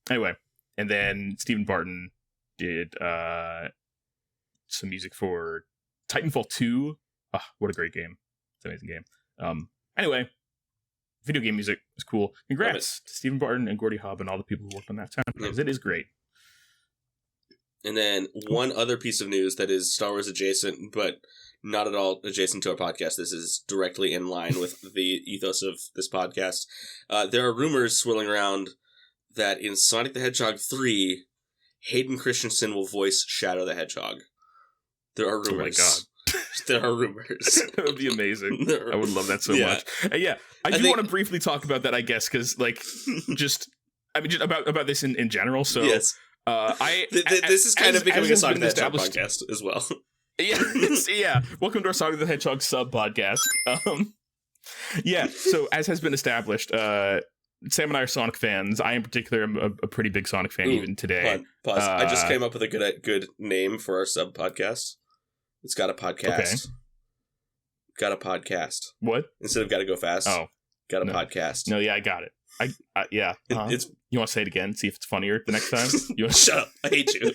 Anyway, and then Stephen Barton did some music for Titanfall 2. What a great game. It's an amazing game. Anyway, video game music is cool. Congrats to Stephen Barton and Gordy Hobb and all the people who worked on that soundtrack, because it is great. And then one other piece of news that is Star Wars adjacent, but not at all adjacent to our podcast. This is directly in line with the ethos of this podcast. There are rumors swirling around that in Sonic the Hedgehog 3, Hayden Christensen will voice Shadow the Hedgehog. There are rumors. Oh my god. There are rumors. That would be amazing. I would love that so much. I do want to briefly talk about that, I guess, because just about this in general. So yes, this is kind of becoming a Sonic the Hedgehog podcast as well. Yeah. Welcome to our Sonic the Hedgehog sub podcast. So as has been established, Sam and I are Sonic fans. I in particular am a pretty big Sonic fan even today. Pause. I just came up with a good name for our sub podcast. It's got a podcast. Okay. Got a podcast. What? Instead of gotta go fast. Oh. Got a podcast. No, yeah, I got it. Yeah. Uh-huh. You want to say it again? See if it's funnier the next time? Shut up. I hate you.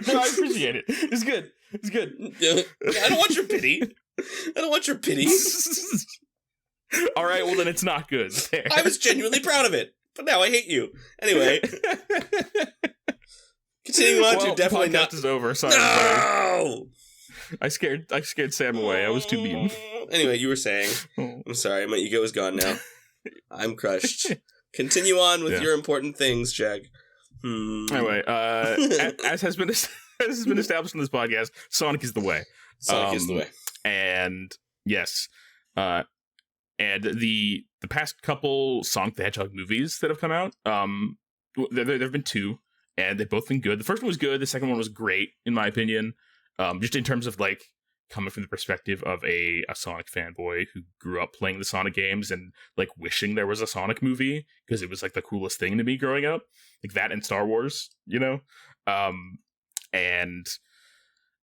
No, I appreciate it. It's good. I don't want your pity. All right, well then it's not good. There. I was genuinely proud of it, but now I hate you. Anyway. Continuing on to definitely the podcast not is over. Sorry. No! I scared Sam away. I was too mean. Anyway, you were saying. I'm sorry, my ego is gone now. I'm crushed. Continue on with your important things, Jag. Anyway, as has been established in this podcast, Sonic is the way. Sonic is the way. And yes, and the past couple Sonic the Hedgehog movies that have come out, there have been two. And they've both been good. The first one was good. The second one was great, in my opinion. Just in terms of, like, coming from the perspective of a Sonic fanboy who grew up playing the Sonic games and, like, wishing there was a Sonic movie because it was, like, the coolest thing to me growing up. Like, that and Star Wars, you know? So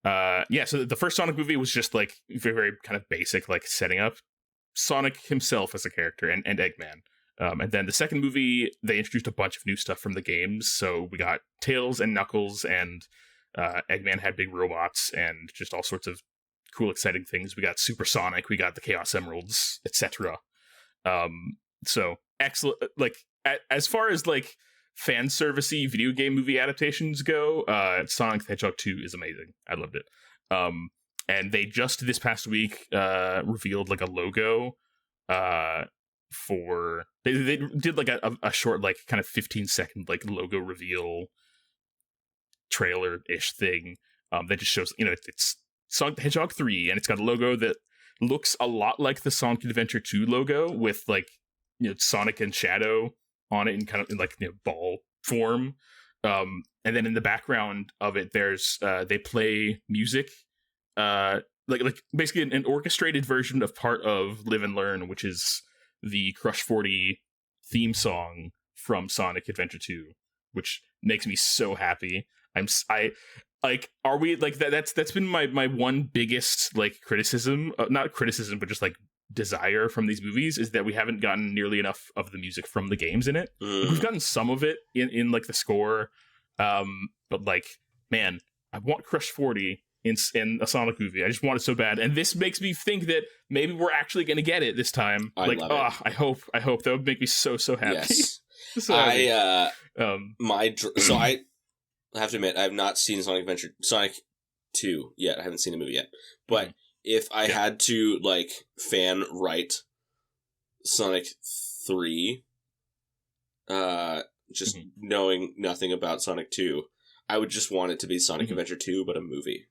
the first Sonic movie was just, like, very, very kind of basic, like, setting up Sonic himself as a character and Eggman. And then the second movie, they introduced a bunch of new stuff from the games. So we got Tails and Knuckles, and Eggman had big robots, and just all sorts of cool, exciting things. We got Super Sonic, we got the Chaos Emeralds, etc. So excellent. Like as far as like fan servicey video game movie adaptations go, Sonic the Hedgehog 2 is amazing. I loved it. And they just this past week revealed like a logo. For they did like a short like kind of 15-second like logo reveal trailer-ish thing that just shows it's Sonic the Hedgehog 3 and it's got a logo that looks a lot like the Sonic Adventure 2 logo with like Sonic and Shadow on it in kind of in like ball form, and then in the background of it there's they play music like basically an orchestrated version of part of Live and Learn, which is the Crush 40 theme song from Sonic Adventure 2, which makes me so happy. Are we like that's been my one biggest like criticism, not criticism, but just like desire from these movies is that we haven't gotten nearly enough of the music from the games in it. We've gotten some of it in like the score, but like, man, I want Crush 40 in a Sonic movie. I just want it so bad, and this makes me think that maybe we're actually going to get it this time. I hope that would make me so happy. Yes. So I have to admit I have not seen Sonic 2 yet. I haven't seen the movie yet. But if I had to like fan write Sonic 3, knowing nothing about Sonic 2, I would just want it to be Sonic Adventure 2, but a movie.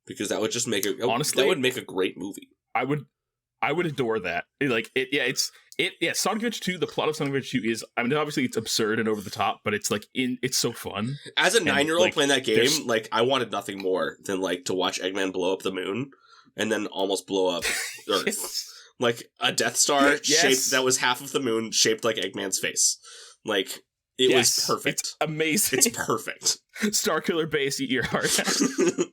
Because that would just make that would make a great movie. I would adore that. Like Sonic Adventure 2, the plot of Sonic Adventure 2 is, I mean, obviously it's absurd and over the top, but it's like it's so fun. As a 9-year-old like, playing that game, like I wanted nothing more than like to watch Eggman blow up the moon and then almost blow up Earth. Like a Death Star shaped that was half of the moon shaped like Eggman's face. Like it was perfect. It's amazing. It's perfect. Starkiller Base, eat your heart out.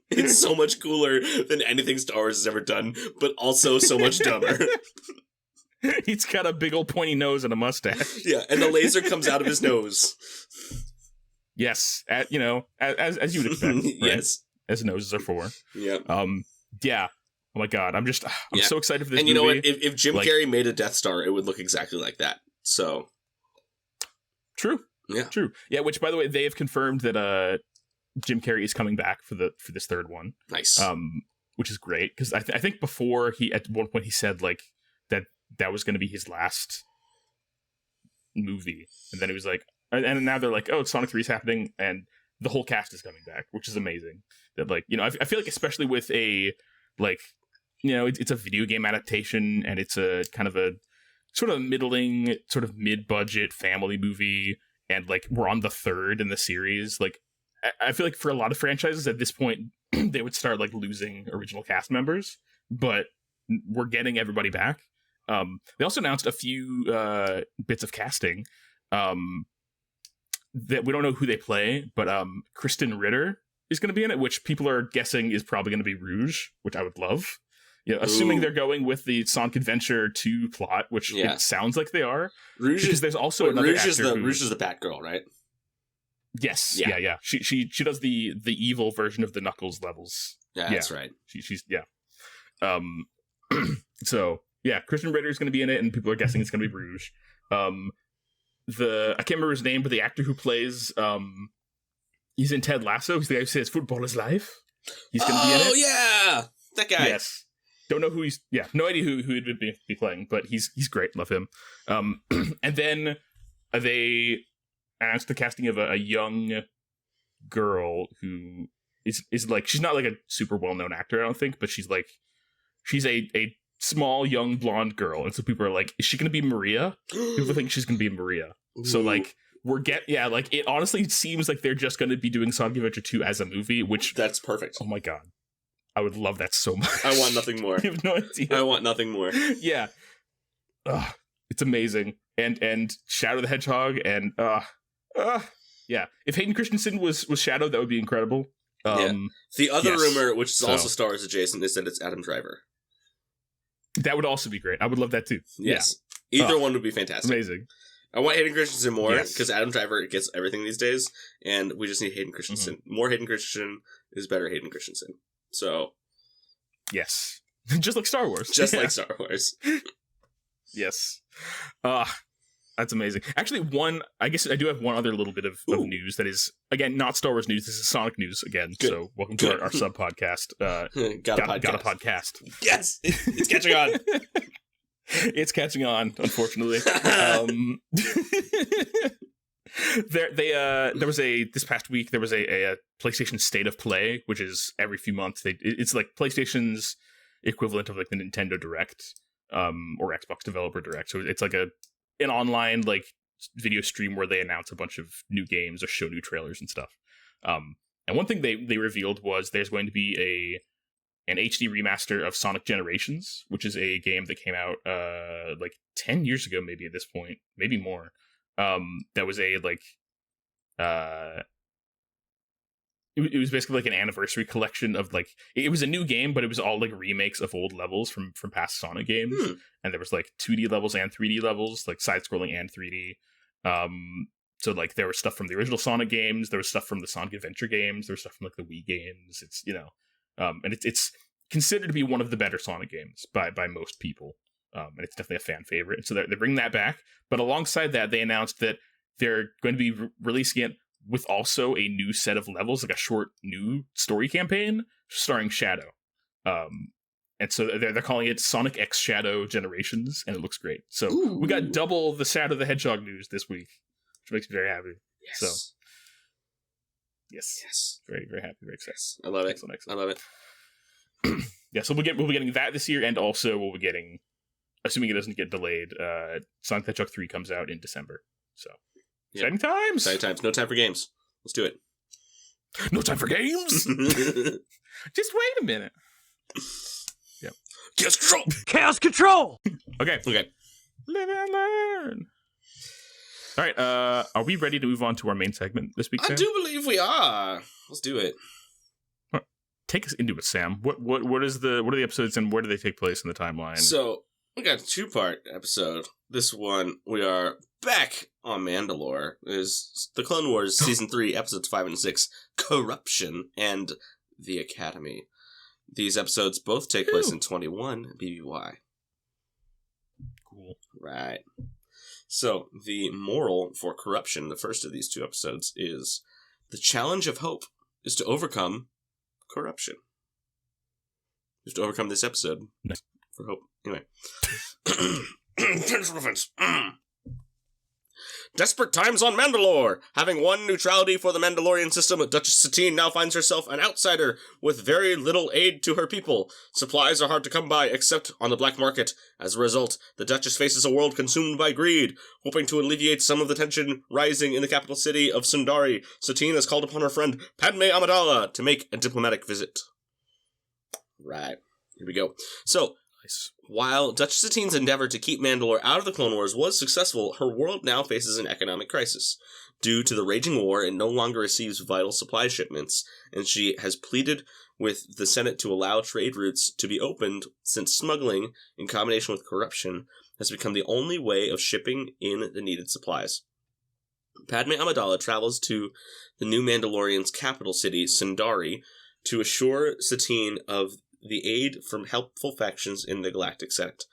It's so much cooler than anything Star Wars has ever done, but also so much dumber. He's got a big old pointy nose and a mustache. Yeah, and the laser comes out of his nose. Yes, as you would expect. Right? Yes, as noses are for. Yep. Yeah. Oh my god, I'm so excited for this. And you movie. know what? If Jim Carrey made a Death Star, it would look exactly like that. So true. Yeah. True. Yeah. Which, by the way, they have confirmed that Jim Carrey is coming back for this third one. Nice. Which is great because I think before at one point he said like that was going to be his last movie, and then he was like, and now they're like, oh, Sonic 3 is happening, and the whole cast is coming back, which is amazing. That like I feel like especially with a like it's a video game adaptation, and it's a kind of a sort of middling, sort of mid-budget family movie, and like we're on the third in the series. Like I feel like for a lot of franchises at this point, they would start like losing original cast members, but we're getting everybody back. They also announced a few bits of casting that we don't know who they play, but Kristen Ritter is going to be in it, which people are guessing is probably going to be Rouge, which I would love. Assuming they're going with the Sonic Adventure 2 plot, which it sounds like they are. Rouge because there's also another Rouge actor Rouge is the Batgirl, right? Yes. Yeah. She does the evil version of the Knuckles levels. Yeah, that's right. She's So yeah, Kristen Ritter is going to be in it, and people are guessing it's going to be Rouge. I can't remember his name, but the actor who plays he's in Ted Lasso. He's the guy who says football is life. He's going to be in it. Oh yeah, that guy. Yes. Don't know who he's. Yeah, no idea who he'd be playing, but he's great. Love him. And then they announced the casting of a young girl who is like, she's not like a super well known actor, I don't think, but she's a small young blonde girl, and so people are like, is she going to be Maria? People think she's going to be Maria. Ooh. So like like it honestly seems like they're just going to be doing Sonic Adventure 2 as a movie, which that's perfect. Oh my god. I would love that so much. I want nothing more. You have no idea. I want nothing more. Yeah. It's amazing. And Shadow the Hedgehog and yeah. If Hayden Christensen was Shadow, that would be incredible. The other rumor, which is also Star Wars adjacent, is that it's Adam Driver. That would also be great. I would love that too. Yes. Yeah. Either one would be fantastic. Amazing. I want Hayden Christensen more because Adam Driver gets everything these days, and we just need Hayden Christensen. Mm-hmm. More Hayden Christensen is better Hayden Christensen. So, yes, just like Star Wars. Just like Star Wars. Yes. That's amazing. Actually, I guess I do have one other little bit of news that is, again, not Star Wars news. This is Sonic news again. Good. So welcome to our sub podcast. Got a podcast. Yes, it's catching on. It's catching on, unfortunately. This past week there was a PlayStation State of Play, which is every few months. It's like PlayStation's equivalent of like the Nintendo Direct, or Xbox Developer Direct. So it's like an online like video stream where they announce a bunch of new games or show new trailers and stuff. And one thing they revealed was there's going to be an HD remaster of Sonic Generations, which is a game that came out like 10 years ago, maybe at this point, maybe more. That was it was basically like an anniversary collection of like, it was a new game, but it was all like remakes of old levels from past Sonic games. And there was like 2D levels and 3D levels, like side-scrolling and 3D. So like there was stuff from the original Sonic games, there was stuff from the Sonic Adventure games, there was stuff from like the Wii games. It's, and it's considered to be one of the better Sonic games by most people. And it's definitely a fan favorite. And so they're bringing that back. But alongside that, they announced that they're going to be releasing it with also a new set of levels, like a short new story campaign starring Shadow. And so they're calling it Sonic X Shadow Generations, and it looks great. So we got double the Shadow the Hedgehog news this week, which makes me very happy. Yes. So, yes. Very, very happy. Very excited. I love it. Excellent. I love it. Yeah, so we'll be getting that this year, and also we'll be getting, assuming it doesn't get delayed, Sonic the Hedgehog 3 comes out in December. So, exciting times! Exciting times. No time for games. Let's do it. No time for games? Just wait a minute. Yep. Chaos Control! Chaos Control! Okay. Live and learn! Alright, are we ready to move on to our main segment this week, Sam? I do believe we are. Let's do it. Take us into it, Sam. What are the episodes and where do they take place in the timeline? So, we got a 2-part episode. This one, we are back on Mandalore is the Clone Wars Season 3, Episodes 5 and 6, Corruption and the Academy. These episodes both take place in 21 BBY. Cool. Right. So, the moral for Corruption, the first of these two episodes, is the challenge of hope is to overcome corruption. You have to overcome this episode for hope. Anyway. Desperate times on Mandalore! Having won neutrality for the Mandalorian system, Duchess Satine now finds herself an outsider with very little aid to her people. Supplies are hard to come by, except on the black market. As a result, the Duchess faces a world consumed by greed. Hoping to alleviate some of the tension rising in the capital city of Sundari, Satine has called upon her friend Padme Amidala to make a diplomatic visit. Right. Here we go. So, while Duchess Satine's endeavor to keep Mandalore out of the Clone Wars was successful, her world now faces an economic crisis. Due to the raging war, it no longer receives vital supply shipments, and she has pleaded with the Senate to allow trade routes to be opened, since smuggling, in combination with corruption, has become the only way of shipping in the needed supplies. Padme Amidala travels to the new Mandalorian's capital city, Sundari, to assure Satine of the aid from helpful factions in the Galactic Senate.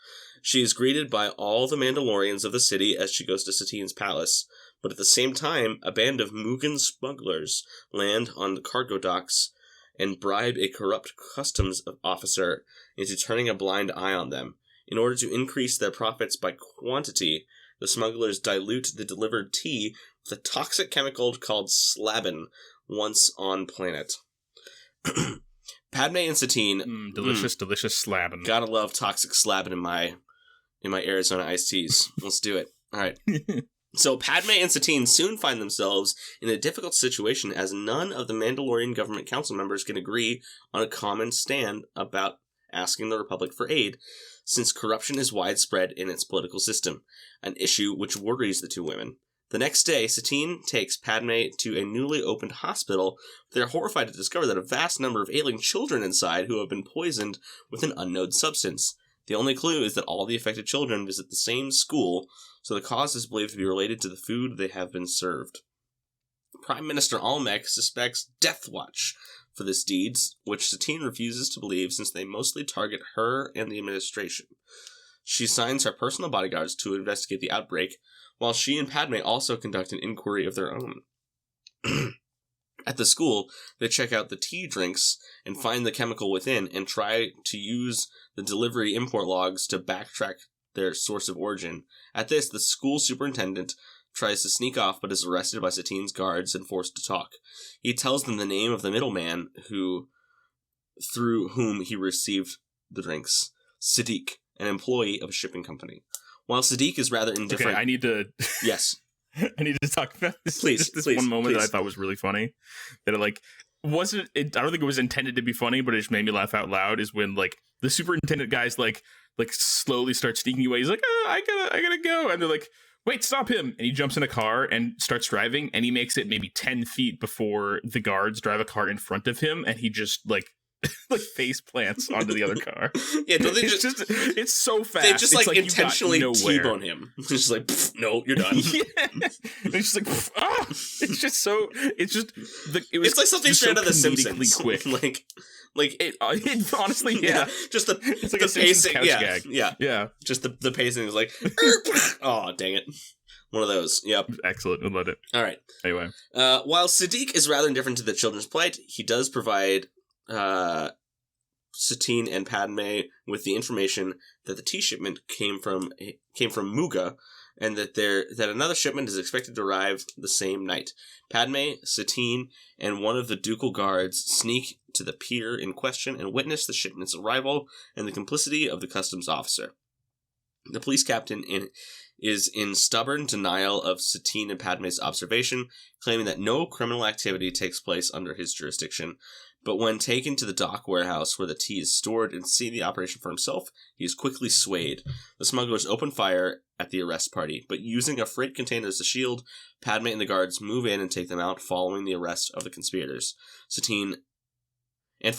She is greeted by all the Mandalorians of the city as she goes to Satine's palace, but at the same time, a band of Mugan smugglers land on the cargo docks and bribe a corrupt customs officer into turning a blind eye on them. In order to increase their profits by quantity, the smugglers dilute the delivered tea with a toxic chemical called slabin, once on planet. Padme and Satine. Delicious slabin. Gotta love toxic slabin in my Arizona iced teas. Let's do it. All right. So Padme and Satine soon find themselves in a difficult situation as none of the Mandalorian government council members can agree on a common stand about asking the Republic for aid, since corruption is widespread in its political system, an issue which worries the two women. The next day, Satine takes Padme to a newly opened hospital. They're horrified to discover that a vast number of ailing children inside who have been poisoned with an unknown substance. The only clue is that all the affected children visit the same school, so the cause is believed to be related to the food they have been served. Prime Minister Almec suspects Death Watch for this deed, which Satine refuses to believe since they mostly target her and the administration. She assigns her personal bodyguards to investigate the outbreak, while she and Padme also conduct an inquiry of their own. At the school, they check out the tea drinks and find the chemical within and try to use the delivery import logs to backtrack their source of origin. At this, the school superintendent tries to sneak off but is arrested by Satine's guards and forced to talk. He tells them the name of the middleman through whom he received the drinks, Siddiq, an employee of a shipping company. While Siddiq is rather indifferent... Okay, I need to... Yes. I need to talk about this. Please, this please, one moment please. that I thought was really funny. That I don't think it was intended to be funny, but it just made me laugh out loud, is when, the superintendent guy's, slowly starts sneaking away. He's like, I gotta go. And they're like, wait, stop him. And he jumps in a car and starts driving, and he makes it maybe 10 feet before the guards drive a car in front of him, and he just, face plants onto the other car. Yeah, don't they it's so fast. They just it's intentionally T-bone him. It's just no, you're done. Yeah. It's just it's just so. It's just it's like something straight out of The Simpsons. Quick. It honestly, yeah. Just the it's like the a Simpsons pacing, couch gag. Yeah. Just the pacing is like, oh dang it, one of those. Yep. Excellent. I love it. All right. Anyway, while Siddiq is rather indifferent to the children's plight, he does provide Satine and Padme with the information that the tea shipment came from Muga, and that another shipment is expected to arrive the same night. Padme, Satine, and one of the ducal guards sneak to the pier in question and witness the shipment's arrival and the complicity of the customs officer. The police captain is in stubborn denial of Satine and Padme's observation, claiming that no criminal activity takes place under his jurisdiction. But when taken to the dock warehouse where the tea is stored and seeing the operation for himself, he is quickly swayed. The smugglers open fire at the arrest party, but using a freight container as a shield, Padme and the guards move in and take them out, following the arrest of the conspirators. Satine has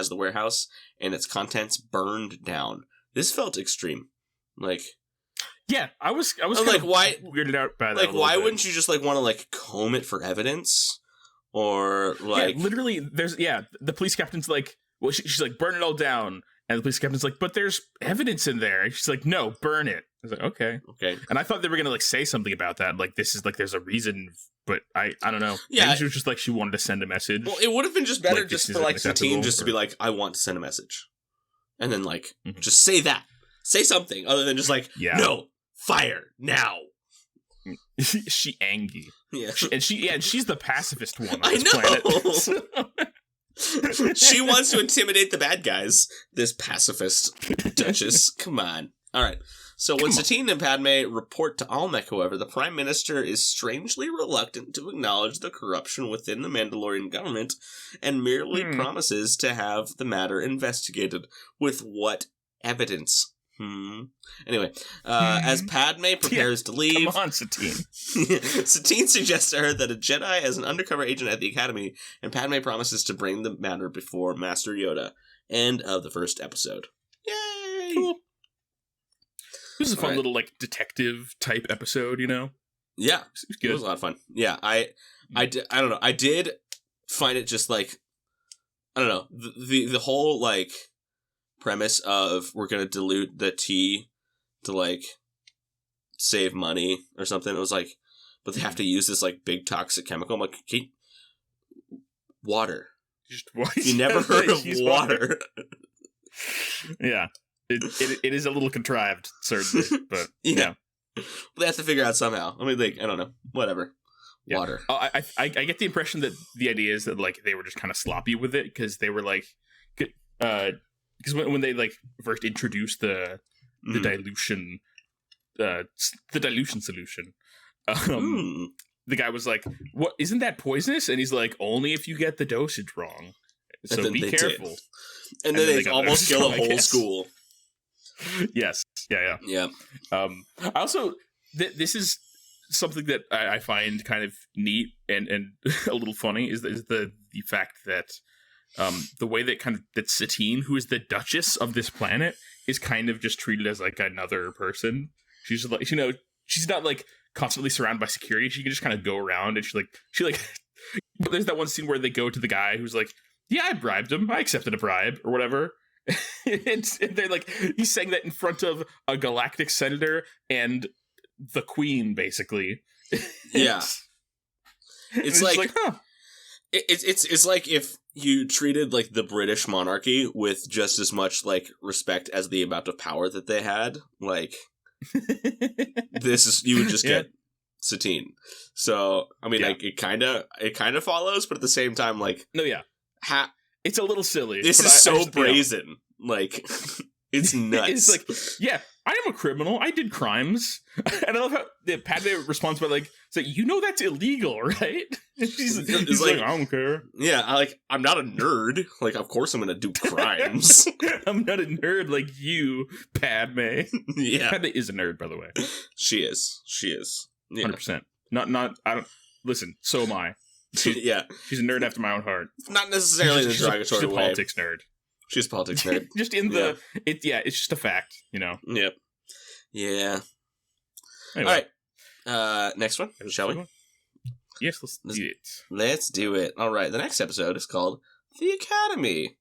the warehouse and its contents burned down. This felt extreme. Yeah, I was I'm kind like, of why weirded out by that. Like, why bit. wouldn't you just like want to like comb it for evidence, or like literally? There's the police captain's like, well, she's like, burn it all down, and the police captain's like, but there's evidence in there, and she's like, no, burn it. I was like, okay. And I thought they were gonna like say something about that, like this is like there's a reason, but I don't know. Yeah, maybe she was just like she wanted to send a message. Well, it would have been just better like, just for like Satine just to be like, I want to send a message, and then like just say that, say something other than just like, no, fire now. She angry. Yeah, and she's the pacifist one on I this know. planet. She wants to intimidate the bad guys. This pacifist Duchess. Come on. All right. So when Satine and Padme report to Almec, however, the Prime Minister is strangely reluctant to acknowledge the corruption within the Mandalorian government and merely promises to have the matter investigated. With what evidence? Anyway, as Padme prepares to leave... Come on, Satine. Satine suggests to her that a Jedi is an undercover agent at the Academy, and Padme promises to bring the matter before Master Yoda. End of the first episode. Yay! Cool. This is a fun little, like, detective-type episode, you know? Yeah. It was good. It was a lot of fun. Yeah, I don't know. I did find it just, like... I don't know. The whole, like... premise of we're gonna dilute the tea to like save money or something. It was like, but they have to use this like big toxic chemical. I'm like, water. You never heard of water? Yeah, it is a little contrived, certainly, but yeah. They have to figure out somehow. I mean, like, I don't know, whatever. Yeah. Water. I get the impression that the idea is that like they were just kind of sloppy with it because they were like, because when they like first introduced the dilution, the dilution solution, the guy was like, "What? Isn't that poisonous?" And he's like, "Only if you get the dosage wrong. So be careful." Did. And then they almost kill a whole school. Yes. Yeah. I also this is something that I find kind of neat and a little funny is the fact that. The way that Satine, who is the Duchess of this planet, is kind of just treated as like another person. She's like, you know, she's not like constantly surrounded by security. She can just kind of go around and she there's that one scene where they go to the guy who's like, yeah, I bribed him. I accepted a bribe or whatever. and they're like, he's saying that in front of a galactic senator and the queen, basically. Yeah. It's like huh. It's like if you treated like the British monarchy with just as much like respect as the amount of power that they had, like you would just get Satine. So I mean, like it kind of follows, but at the same time, like it's a little silly. This is so brazen, like it's nuts. It's like, yeah, I am a criminal. I did crimes, and I love how Padme responds by like, "So you know that's illegal, right?" He's like, I don't care. Yeah, I'm not a nerd. Like, of course I'm gonna do crimes. I'm not a nerd like you, Padme. Yeah, Padme is a nerd, by the way. She is. 100%. Not. I don't listen. So am I. She's a nerd after my own heart. Not necessarily in a derogatory way. She's a politics nerd. She's a politics nerd. Just in the it's just a fact, you know. Yep. Yeah. Anyway. All right. Next one, shall we? Yes, let's do it. Let's do it. All right. The next episode is called The Academy.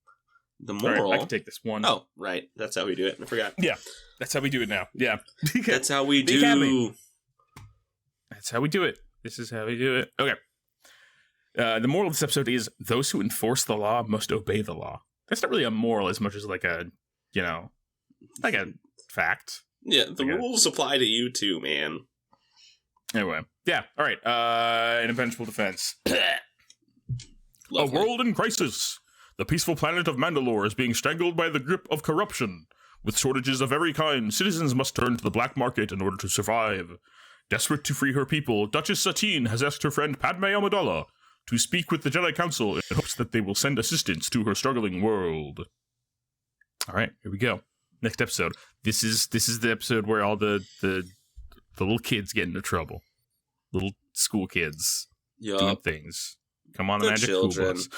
The moral. Right, I can take this one. Oh, right. That's how we do it. I forgot. Yeah. That's how we do it now. Yeah. That's how we do. That's how we do it. This is how we do it. Okay. The moral of this episode is those who enforce the law must obey the law. That's not really a moral as much as like a, you know, like a fact. Yeah, the rules apply to you too, man. Anyway, yeah, all right. An eventual defense. A world in crisis. The peaceful planet of Mandalore is being strangled by the grip of corruption. With shortages of every kind, citizens must turn to the black market in order to survive. Desperate to free her people, Duchess Satine has asked her friend Padme Amidala to speak with the Jedi Council in hopes that they will send assistance to her struggling world. All right, here we go. Next episode. This is the episode where all the little kids get into trouble. Little school kids doing things. Come on, the Magic School Bus.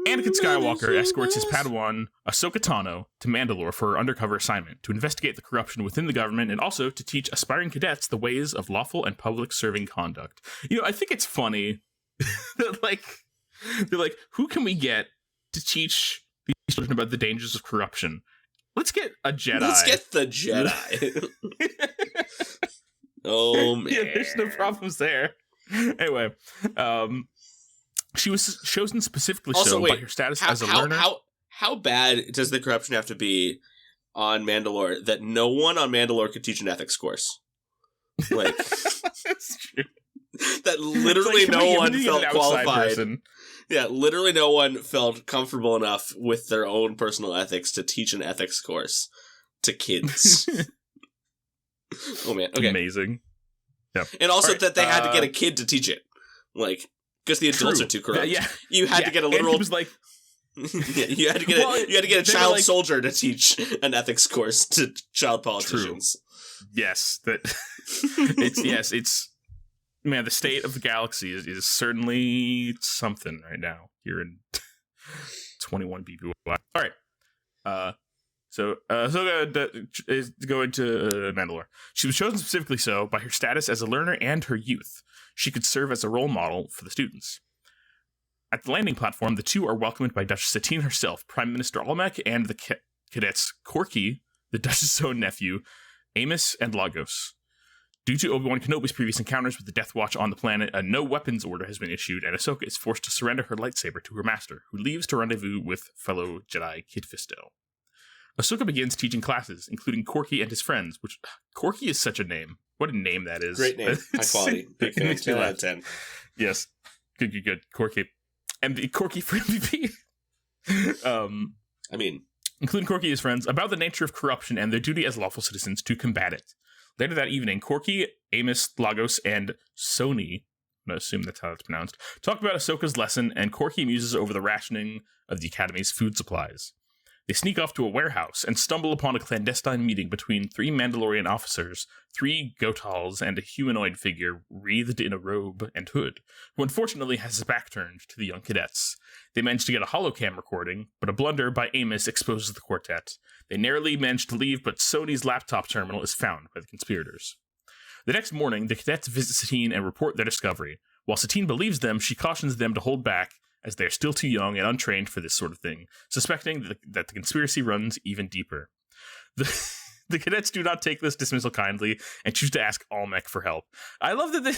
Anakin Skywalker escorts his Padawan, Ahsoka Tano, to Mandalore for her undercover assignment to investigate the corruption within the government and also to teach aspiring cadets the ways of lawful and public-serving conduct. You know, I think it's funny that, like, they're like, who can we get to teach these children about the dangers of corruption? Let's get a Jedi. Let's get the Jedi. Oh, man. Yeah, there's no problems there. Anyway, she was chosen specifically by her status as a learner. How bad does the corruption have to be on Mandalore that no one on Mandalore could teach an ethics course? Like, that's true. That literally no one felt qualified. Person. Yeah, literally no one felt comfortable enough with their own personal ethics to teach an ethics course to kids. Oh, man. Okay. Amazing. Yep. And also that they had to get a kid to teach it. Like, because the adults are too corrupt. Yeah. You had to get a literal... And he was like... yeah, you had to get a child soldier to teach an ethics course to child politicians. True. Yes. It's... Man, the state of the galaxy is certainly something right now here in 21 BBY. All right. So Ahsoka is going to Mandalore. She was chosen specifically so by her status as a learner and her youth. She could serve as a role model for the students. At the landing platform, the two are welcomed by Duchess Satine herself, Prime Minister Almec, and the cadets Corky, the Duchess' own nephew, Amos, and Lagos. Due to Obi-Wan Kenobi's previous encounters with the Death Watch on the planet, a no-weapons order has been issued, and Ahsoka is forced to surrender her lightsaber to her master, who leaves to rendezvous with fellow Jedi Kit Fisto. Ahsoka begins teaching classes, including Corky and his friends, which... Corky is such a name. What a name that is. Great name. High quality. Big fan. 10 out of 10. Yes. Good. Corky. And the Corky for MVP. Including Corky and his friends, about the nature of corruption and their duty as lawful citizens to combat it. Later that evening, Corky, Amos, Lagos, and Sony, I'm going to assume that's how it's pronounced, talk about Ahsoka's lesson, and Corky muses over the rationing of the Academy's food supplies. They sneak off to a warehouse and stumble upon a clandestine meeting between 3 Mandalorian officers, 3 Gotals, and a humanoid figure wreathed in a robe and hood, who unfortunately has his back turned to the young cadets. They manage to get a holocam recording, but a blunder by Amos exposes the quartet. They narrowly manage to leave, but Sony's laptop terminal is found by the conspirators. The next morning, the cadets visit Satine and report their discovery. While Satine believes them, she cautions them to hold back, as they are still too young and untrained for this sort of thing, suspecting that the conspiracy runs even deeper. The cadets do not take this dismissal kindly and choose to ask Almec for help. I love that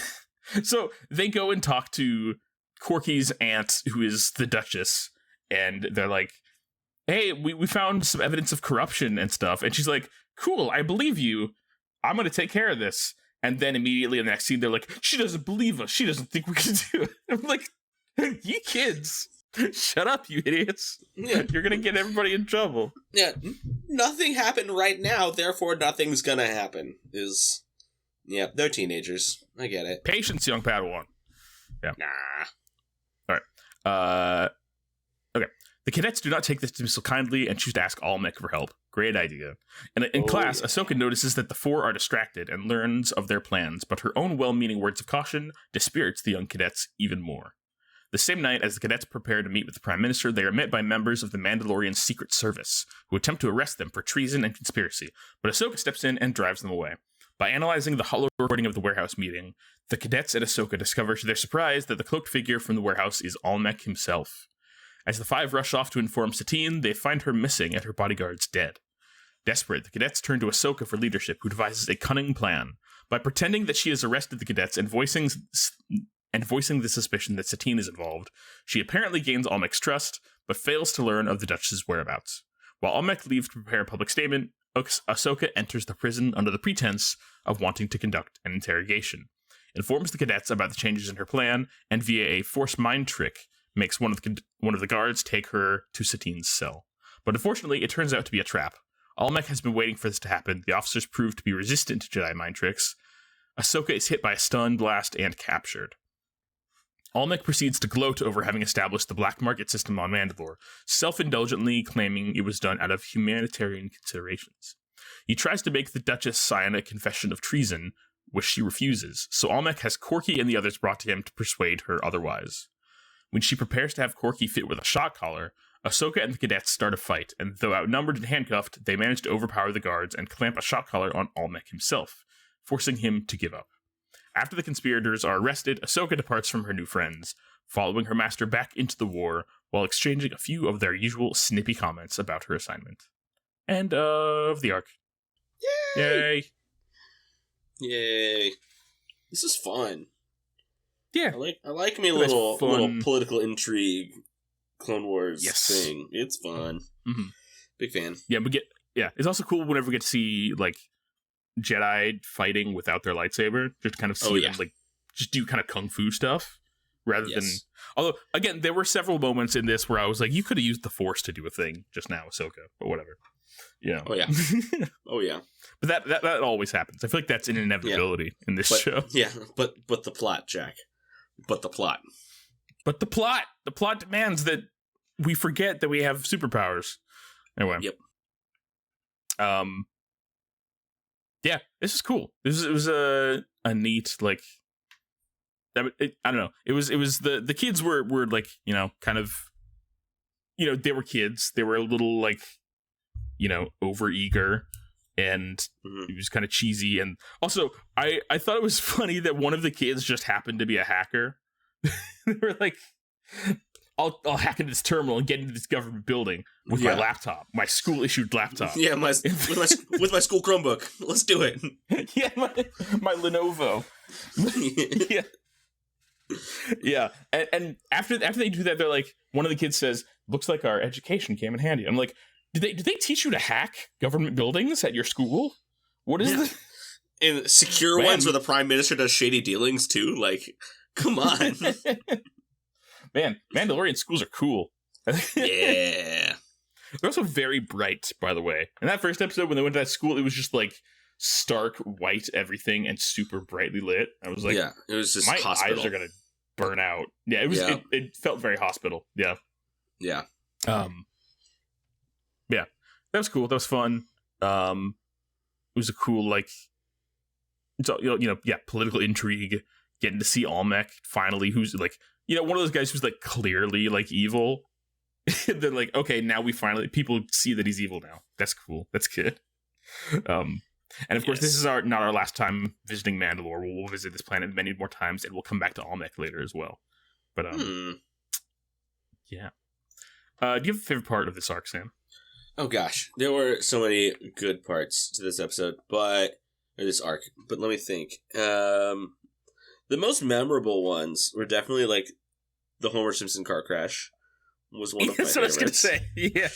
so they go and talk to Corky's aunt, who is the Duchess, and they're like, hey, we found some evidence of corruption and stuff. And she's like, cool, I believe you. I'm going to take care of this. And then immediately in the next scene, they're like, she doesn't believe us. She doesn't think we can do it. I'm like, you kids, shut up, you idiots. Yeah. You're going to get everybody in trouble. Yeah, nothing happened right now, therefore nothing's going to happen. They're teenagers. I get it. Patience, young Padawan. Yeah. Nah. All right. Okay. The cadets do not take this dismissal kindly and choose to ask Almec for help. Great idea. And in class, Ahsoka notices that the 4 are distracted and learns of their plans, but her own well-meaning words of caution dispirits the young cadets even more. The same night, as the cadets prepare to meet with the Prime Minister, they are met by members of the Mandalorian Secret Service, who attempt to arrest them for treason and conspiracy, but Ahsoka steps in and drives them away. By analyzing the holo recording of the warehouse meeting, the cadets and Ahsoka discover to their surprise that the cloaked figure from the warehouse is Almec himself. As the 5 rush off to inform Satine, they find her missing and her bodyguards dead. Desperate, the cadets turn to Ahsoka for leadership, who devises a cunning plan. By pretending that she has arrested the cadets and voicing the suspicion that Satine is involved, she apparently gains Almec's trust, but fails to learn of the Duchess's whereabouts. While Almec leaves to prepare a public statement, Ahsoka enters the prison under the pretense of wanting to conduct an interrogation, informs the cadets about the changes in her plan, and via a forced mind trick, makes one of the guards take her to Satine's cell. But unfortunately, it turns out to be a trap. Almec has been waiting for this to happen. The officers prove to be resistant to Jedi mind tricks. Ahsoka is hit by a stun blast and captured. Almec proceeds to gloat over having established the black market system on Mandalore, self-indulgently claiming it was done out of humanitarian considerations. He tries to make the Duchess sign a confession of treason, which she refuses, so Almec has Corky and the others brought to him to persuade her otherwise. When she prepares to have Corky fit with a shock collar, Ahsoka and the cadets start a fight, and though outnumbered and handcuffed, they manage to overpower the guards and clamp a shock collar on Almec himself, forcing him to give up. After the conspirators are arrested, Ahsoka departs from her new friends, following her master back into the war while exchanging a few of their usual snippy comments about her assignment. End of the arc. Yay! Yay! Yay! This is fun. Yeah, I like me a little political intrigue, Clone Wars thing. It's fun. Mm-hmm. Big fan. Yeah, it's also cool whenever we get to see like Jedi fighting without their lightsaber, just to kind of see them like just do kind of kung fu stuff rather than. Although again, there were several moments in this where I was like, you could have used the Force to do a thing just now, Ahsoka, but whatever. Yeah. Oh yeah. Oh yeah. But that always happens. I feel like that's an inevitability in this show. Yeah, but the plot, Jack. But the plot. The plot demands that we forget that we have superpowers. Anyway. Yep. Yeah, this is cool. It was a neat, like, I don't know. It was the kids were like, you know, kind of, you know, they were kids. They were a little like, you know, overeager, and it was kind of cheesy. And also, I thought it was funny that one of the kids just happened to be a hacker. They were like, I'll hack into this terminal and get into this government building with my laptop, my school issued laptop. Yeah, with my school Chromebook. Let's do it. Yeah, my Lenovo. Yeah. Yeah, and after they do that, they're like, one of the kids says, "Looks like our education came in handy." I'm like, did they teach you to hack government buildings at your school? What is this? And secure ones where the prime minister does shady dealings too? Like, come on. Man, Mandalorian schools are cool. Yeah. They're also very bright, by the way. In that first episode, when they went to that school, it was just like stark white everything and super brightly lit. I was like, yeah, it was just my hospital. eyes are gonna burn out. Yeah, it was. Yeah. It felt very hospital. Yeah. Yeah. Yeah, that was cool. That was fun. It was a cool, like, political intrigue. Getting to see Almec finally, who's like, you know, one of those guys who's like clearly like evil. They're like, okay, now people see that he's evil now. That's cool. That's good. And of course, this is not our last time visiting Mandalore. We'll visit this planet many more times, and we'll come back to Almec later as well. But yeah. Do you have a favorite part of this arc, Sam? Oh gosh, there were so many good parts to this episode, or this arc. But let me think. The most memorable ones were definitely like the Homer Simpson car crash. Was one of my favorites. That's what I was gonna say. Yeah.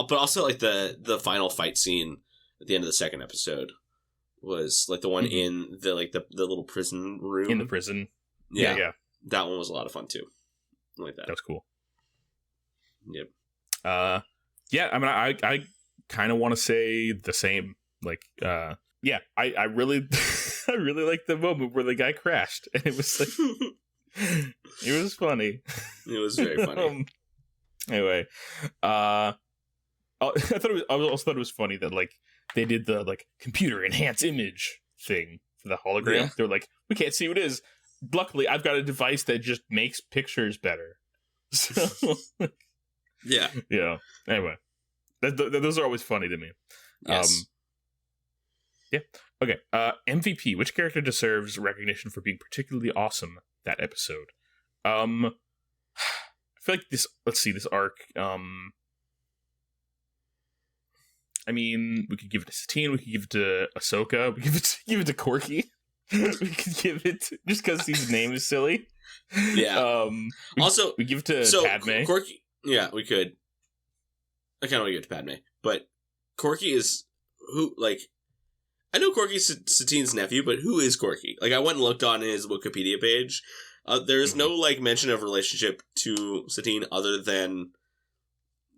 But also like the final fight scene at the end of the second episode was like the one in the little prison room. In the prison. Yeah. That one was a lot of fun too. I like that. That was cool. Yep. Yeah, I mean, I kind of want to say the same. Like, yeah, I really, I really liked the moment where the guy crashed, and it was like, it was funny. It was very funny. Anyway, I also thought it was funny that like they did the like computer enhance image thing for the hologram. Yeah. They're like, we can't see what it is. Luckily, I've got a device that just makes pictures better. So, yeah. Anyway, those are always funny to me. Yes. Yeah. Okay. MVP. Which character deserves recognition for being particularly awesome that episode? I feel like this. Let's see this arc. I mean, we could give it to Satine. We could give it to Ahsoka. We could give it to Corky. We could give it just because his name is silly. Yeah. We give it to Padme. Corky. Yeah, we could. I kind of want to give it to Padme, but Corky is who? Like, I know Corky's Satine's nephew, but who is Corky? Like, I went and looked on his Wikipedia page. There is no like mention of relationship to Satine other than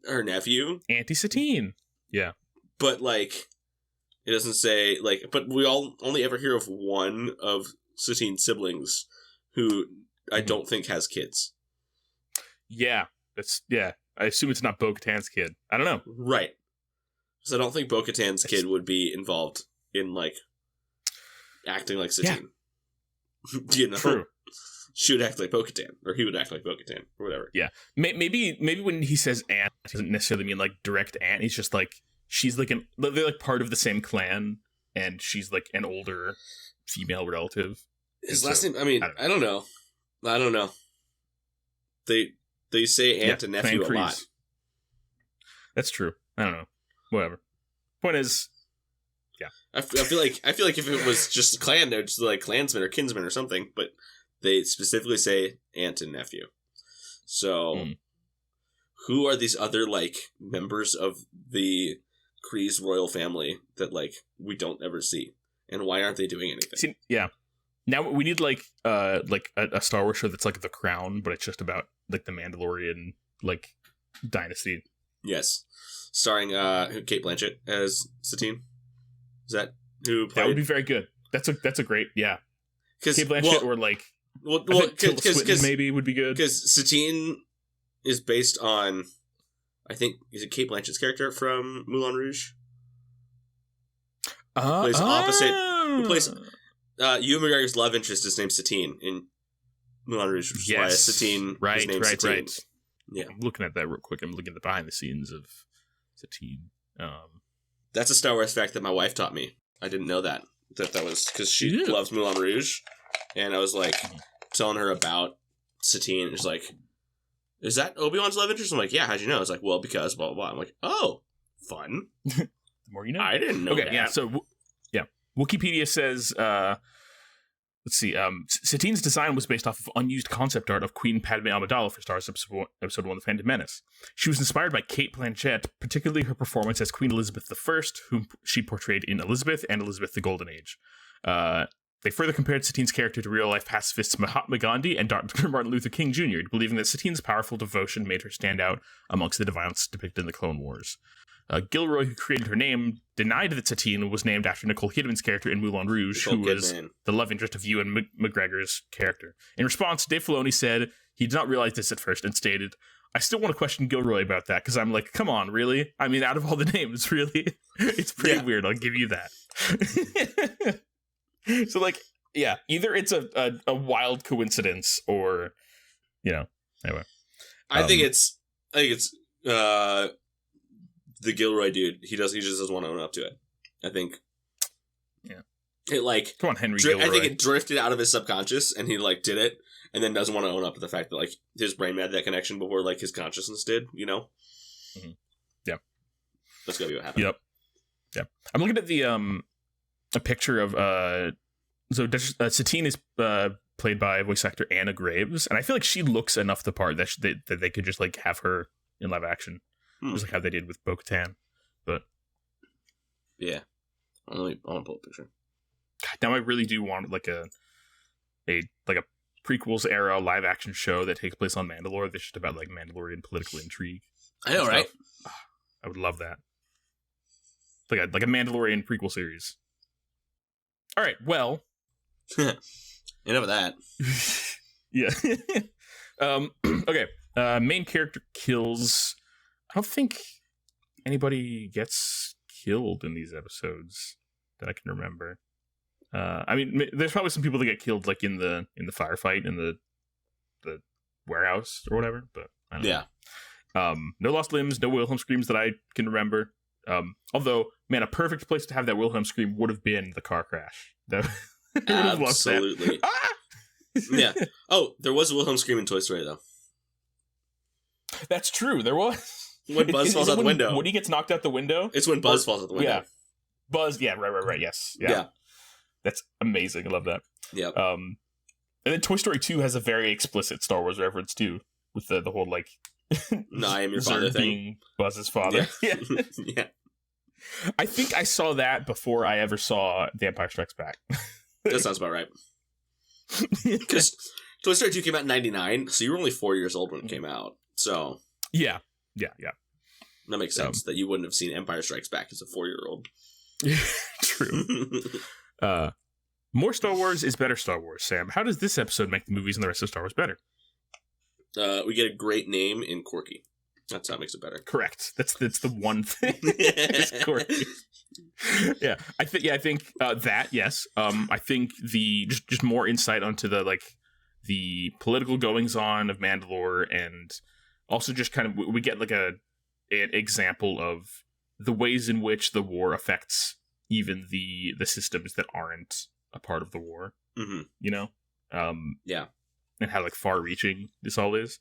her nephew, Auntie Satine. Yeah, but like, it doesn't say like. But we all only ever hear of one of Satine's siblings, who I don't think has kids. Yeah, I assume it's not Bo-Katan's kid. I don't know. Right. Because I don't think Bo-Katan's kid would be involved in, like, acting like Satine. You know? True. She would act like Bo-Katan, or he would act like Bo-Katan, or whatever. Yeah. Maybe when he says aunt, he doesn't necessarily mean like direct aunt. He's just like, she's like they're like part of the same clan, and she's like an older female relative. His last name, I mean, I don't know. They say aunt and nephew a lot. That's true. I don't know. Whatever. Point is, yeah. I feel like if it was just a clan, they're just like clansmen or kinsmen or something, but they specifically say aunt and nephew. So, who are these other like members of the Kree's royal family that like we don't ever see, and why aren't they doing anything? See, yeah. Now we need like a Star Wars show that's like The Crown, but it's just about like the Mandalorian like dynasty. Yes, starring Cate Blanchett as Satine. Is that who played? That would be very good. That's a great, yeah. Cate Blanchett or like Tilda Swinton maybe would be good. Because Satine is based on, I think, is it Cate Blanchett's character from Moulin Rouge? Plays opposite. Who plays Ewan McGregor's love interest is named Satine in Moulin Rouge, which is why Satine is named Satine. Right. Yeah, I'm looking at that real quick. I'm looking at the behind the scenes of Satine. That's a Star Wars fact that my wife taught me. I didn't know that was because she loves Moulin Rouge, and I was like telling her about Satine. And she's like, "Is that Obi-Wan's love interest?" I'm like, "Yeah." How'd you know? It's like, "Well, because blah blah blah." I'm like, "Oh, fun." The more you know. I didn't know that. Yeah. So, Wikipedia says, let's see. Satine's design was based off of unused concept art of Queen Padme Amidala for Star Wars Episode 1: The Phantom Menace. She was inspired by Cate Blanchett, particularly her performance as Queen Elizabeth I, whom she portrayed in Elizabeth and Elizabeth the Golden Age. They further compared Satine's character to real-life pacifists Mahatma Gandhi and Dr. Martin Luther King Jr., believing that Satine's powerful devotion made her stand out amongst the violence depicted in the Clone Wars. Gilroy, who created her name, denied that Satine was named after Nicole Kidman's character in Moulin Rouge, who was the love interest of Ewan McGregor's character. In response, Dave Filoni said he did not realize this at first and stated, "I still want to question Gilroy about that, because I'm like, come on, really? I mean, out of all the names, really? It's pretty weird, I'll give you that." So, like, yeah, either it's a wild coincidence or, anyway. I think it's the Gilroy dude. He just doesn't want to own up to it. I think. Yeah. It like come on, Henry Gilroy. I think it drifted out of his subconscious, and he like did it, and then doesn't want to own up to the fact that like his brain had that connection before like his consciousness did. Mm-hmm. Yeah. That's gotta be what happened. Yep. Yeah. I'm looking at the a picture of Satine is played by voice actor Anna Graves, and I feel like she looks enough the part that they could just like have her in live action. Just like how they did with Bo-Katan. But yeah, I want to pull a picture. God, now I really do want like a prequels era live action show that takes place on Mandalore that's just about like Mandalorian political intrigue. I know, right? I would love that. Like a Mandalorian prequel series. All right, well, enough of that. Yeah. Okay. Main character kills. I don't think anybody gets killed in these episodes that I can remember. I mean, there's probably some people that get killed, like in the firefight in the warehouse or whatever. But I don't know. No lost limbs, no Wilhelm screams that I can remember. Although, man, a perfect place to have that Wilhelm scream would have been the car crash. Absolutely. Yeah. Oh, there was a Wilhelm scream in Toy Story though. That's true. There was. When Buzz falls out the window. When he gets knocked out the window? It's when Buzz falls out the window. Yeah. Buzz, yeah, right, yes. Yeah. That's amazing. I love that. Yeah. And then Toy Story 2 has a very explicit Star Wars reference, too. With the whole, like... No, I am your father thing. Being Buzz's father. Yeah. Yeah. I think I saw that before I ever saw The Empire Strikes Back. That sounds about right. Because Toy Story 2 came out in 1999, so you were only 4 years old when it came out. So... Yeah. That makes sense that you wouldn't have seen Empire Strikes Back as a 4-year-old. True. More Star Wars is better Star Wars, Sam. How does this episode make the movies and the rest of Star Wars better? We get a great name in Corky. That's how it makes it better. Correct. That's the one thing. Yeah, I think that, yes. I think the just more insight onto the political goings on of Mandalore, and also just kind of we get like an example of the ways in which the war affects even the systems that aren't a part of the war. Mm-hmm. You know, yeah, and how like far-reaching this all is.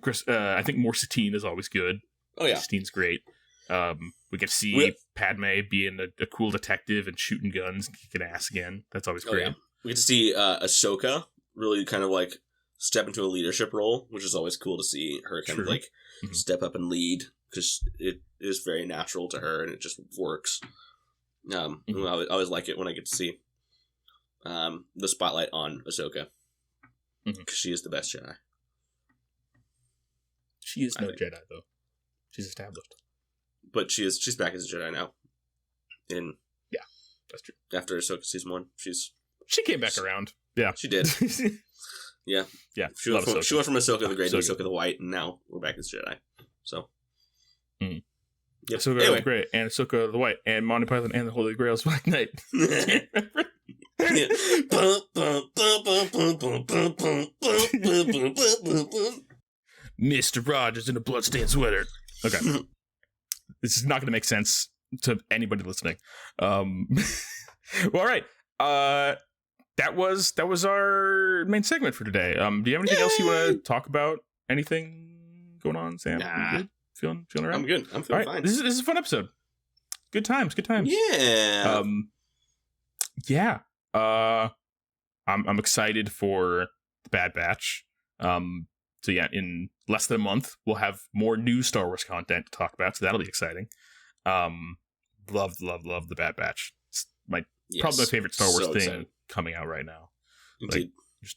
Chris, I think more Satine is always good. Oh yeah, Satine's great. We get to see Padme being a cool detective and shooting guns, and kicking ass again. That's always great. Yeah. We get to see Ahsoka really kind of like step into a leadership role, which is always cool to see her kind of like step up and lead, because it is very natural to her and it just works. I always like it when I get to see the spotlight on Ahsoka, because she is the best Jedi. She is no Jedi though. She's established. But she's back as a Jedi now. Yeah, that's true. After Ahsoka season 1, she came back around. Yeah, she did. Yeah. She went from Ahsoka the Great to Ahsoka the White, and now we're back as Jedi. So. Yep. Ahsoka the Great and Ahsoka the White and Monty Python and the Holy Grail's Black Knight. Mr. Rogers in a bloodstained sweater. Okay. This is not going to make sense to anybody listening. Well, all right. That was our main segment for today. Do you have anything else you want to talk about? Anything going on, Sam? Nah. You good? Feeling around? I'm good. I'm feeling fine. This is a fun episode. Good times. Yeah. Yeah. I'm excited for the Bad Batch. So yeah, in less than a month, we'll have more new Star Wars content to talk about, so that'll be exciting. Love the Bad Batch. It's probably my favorite Star Wars thing coming out right now. Indeed. It's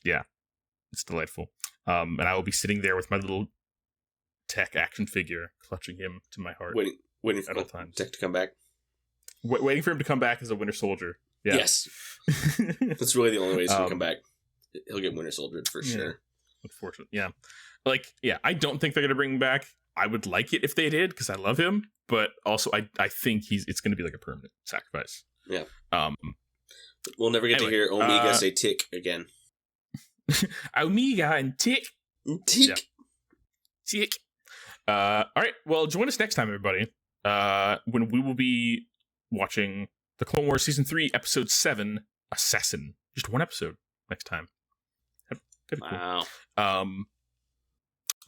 delightful. And I will be sitting there with my little Tech action figure, clutching him to my heart. Waiting for Tech to come back. Waiting for him to come back as a Winter Soldier. Yeah. Yes. That's really the only way he's going to come back. He'll get Winter Soldier for sure. Unfortunately, yeah. I don't think they're going to bring him back. I would like it if they did, because I love him, but also I think it's going to be like a permanent sacrifice. Yeah. We'll never get to hear Omega say tick again. Omega and tick. Tick. Yeah. Tick. All right. Well, join us next time, everybody, when we will be watching the Clone Wars Season 3, Episode 7, Assassin. Just one episode next time. That'd be cool. Wow.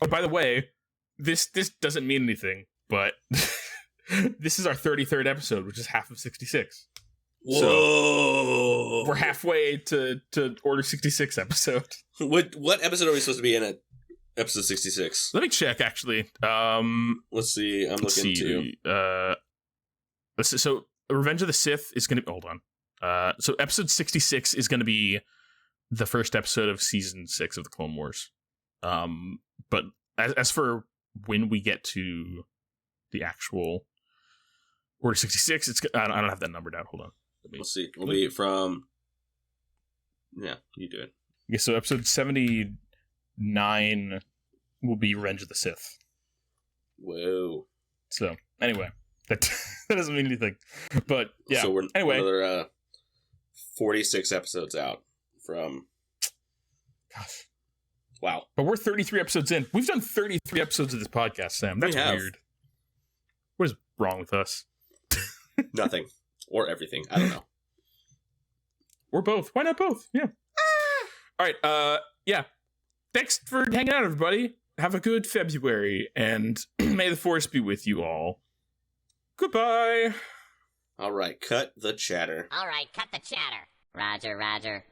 Oh, by the way, this doesn't mean anything, but this is our 33rd episode, which is half of 66. Whoa! So we're halfway to Order 66 episode. What episode are we supposed to be in at episode 66? Let me check, actually. Let's see. I'm looking too. So Revenge of the Sith is going to... Hold on. So episode 66 is going to be the first episode of season 6 of the Clone Wars. But as for when we get to the actual Order 66, I don't have that numbered out. Hold on. We'll see. We'll be from... Yeah, you do it. Yeah, so episode 79 will be Revenge of the Sith. Whoa. So, anyway, that doesn't mean anything. But, yeah, so we're anyway. Another 46 episodes out from... Gosh. Wow. But we're 33 episodes in. We've done 33 episodes of this podcast, Sam. That's weird. What is wrong with us? Nothing. Or everything. I don't know. Or both. Why not both? Yeah. All right. Yeah. Thanks for hanging out, everybody. Have a good February, and may the Force be with you all. Goodbye. All right. Cut the chatter. All right. Cut the chatter. Roger, Roger.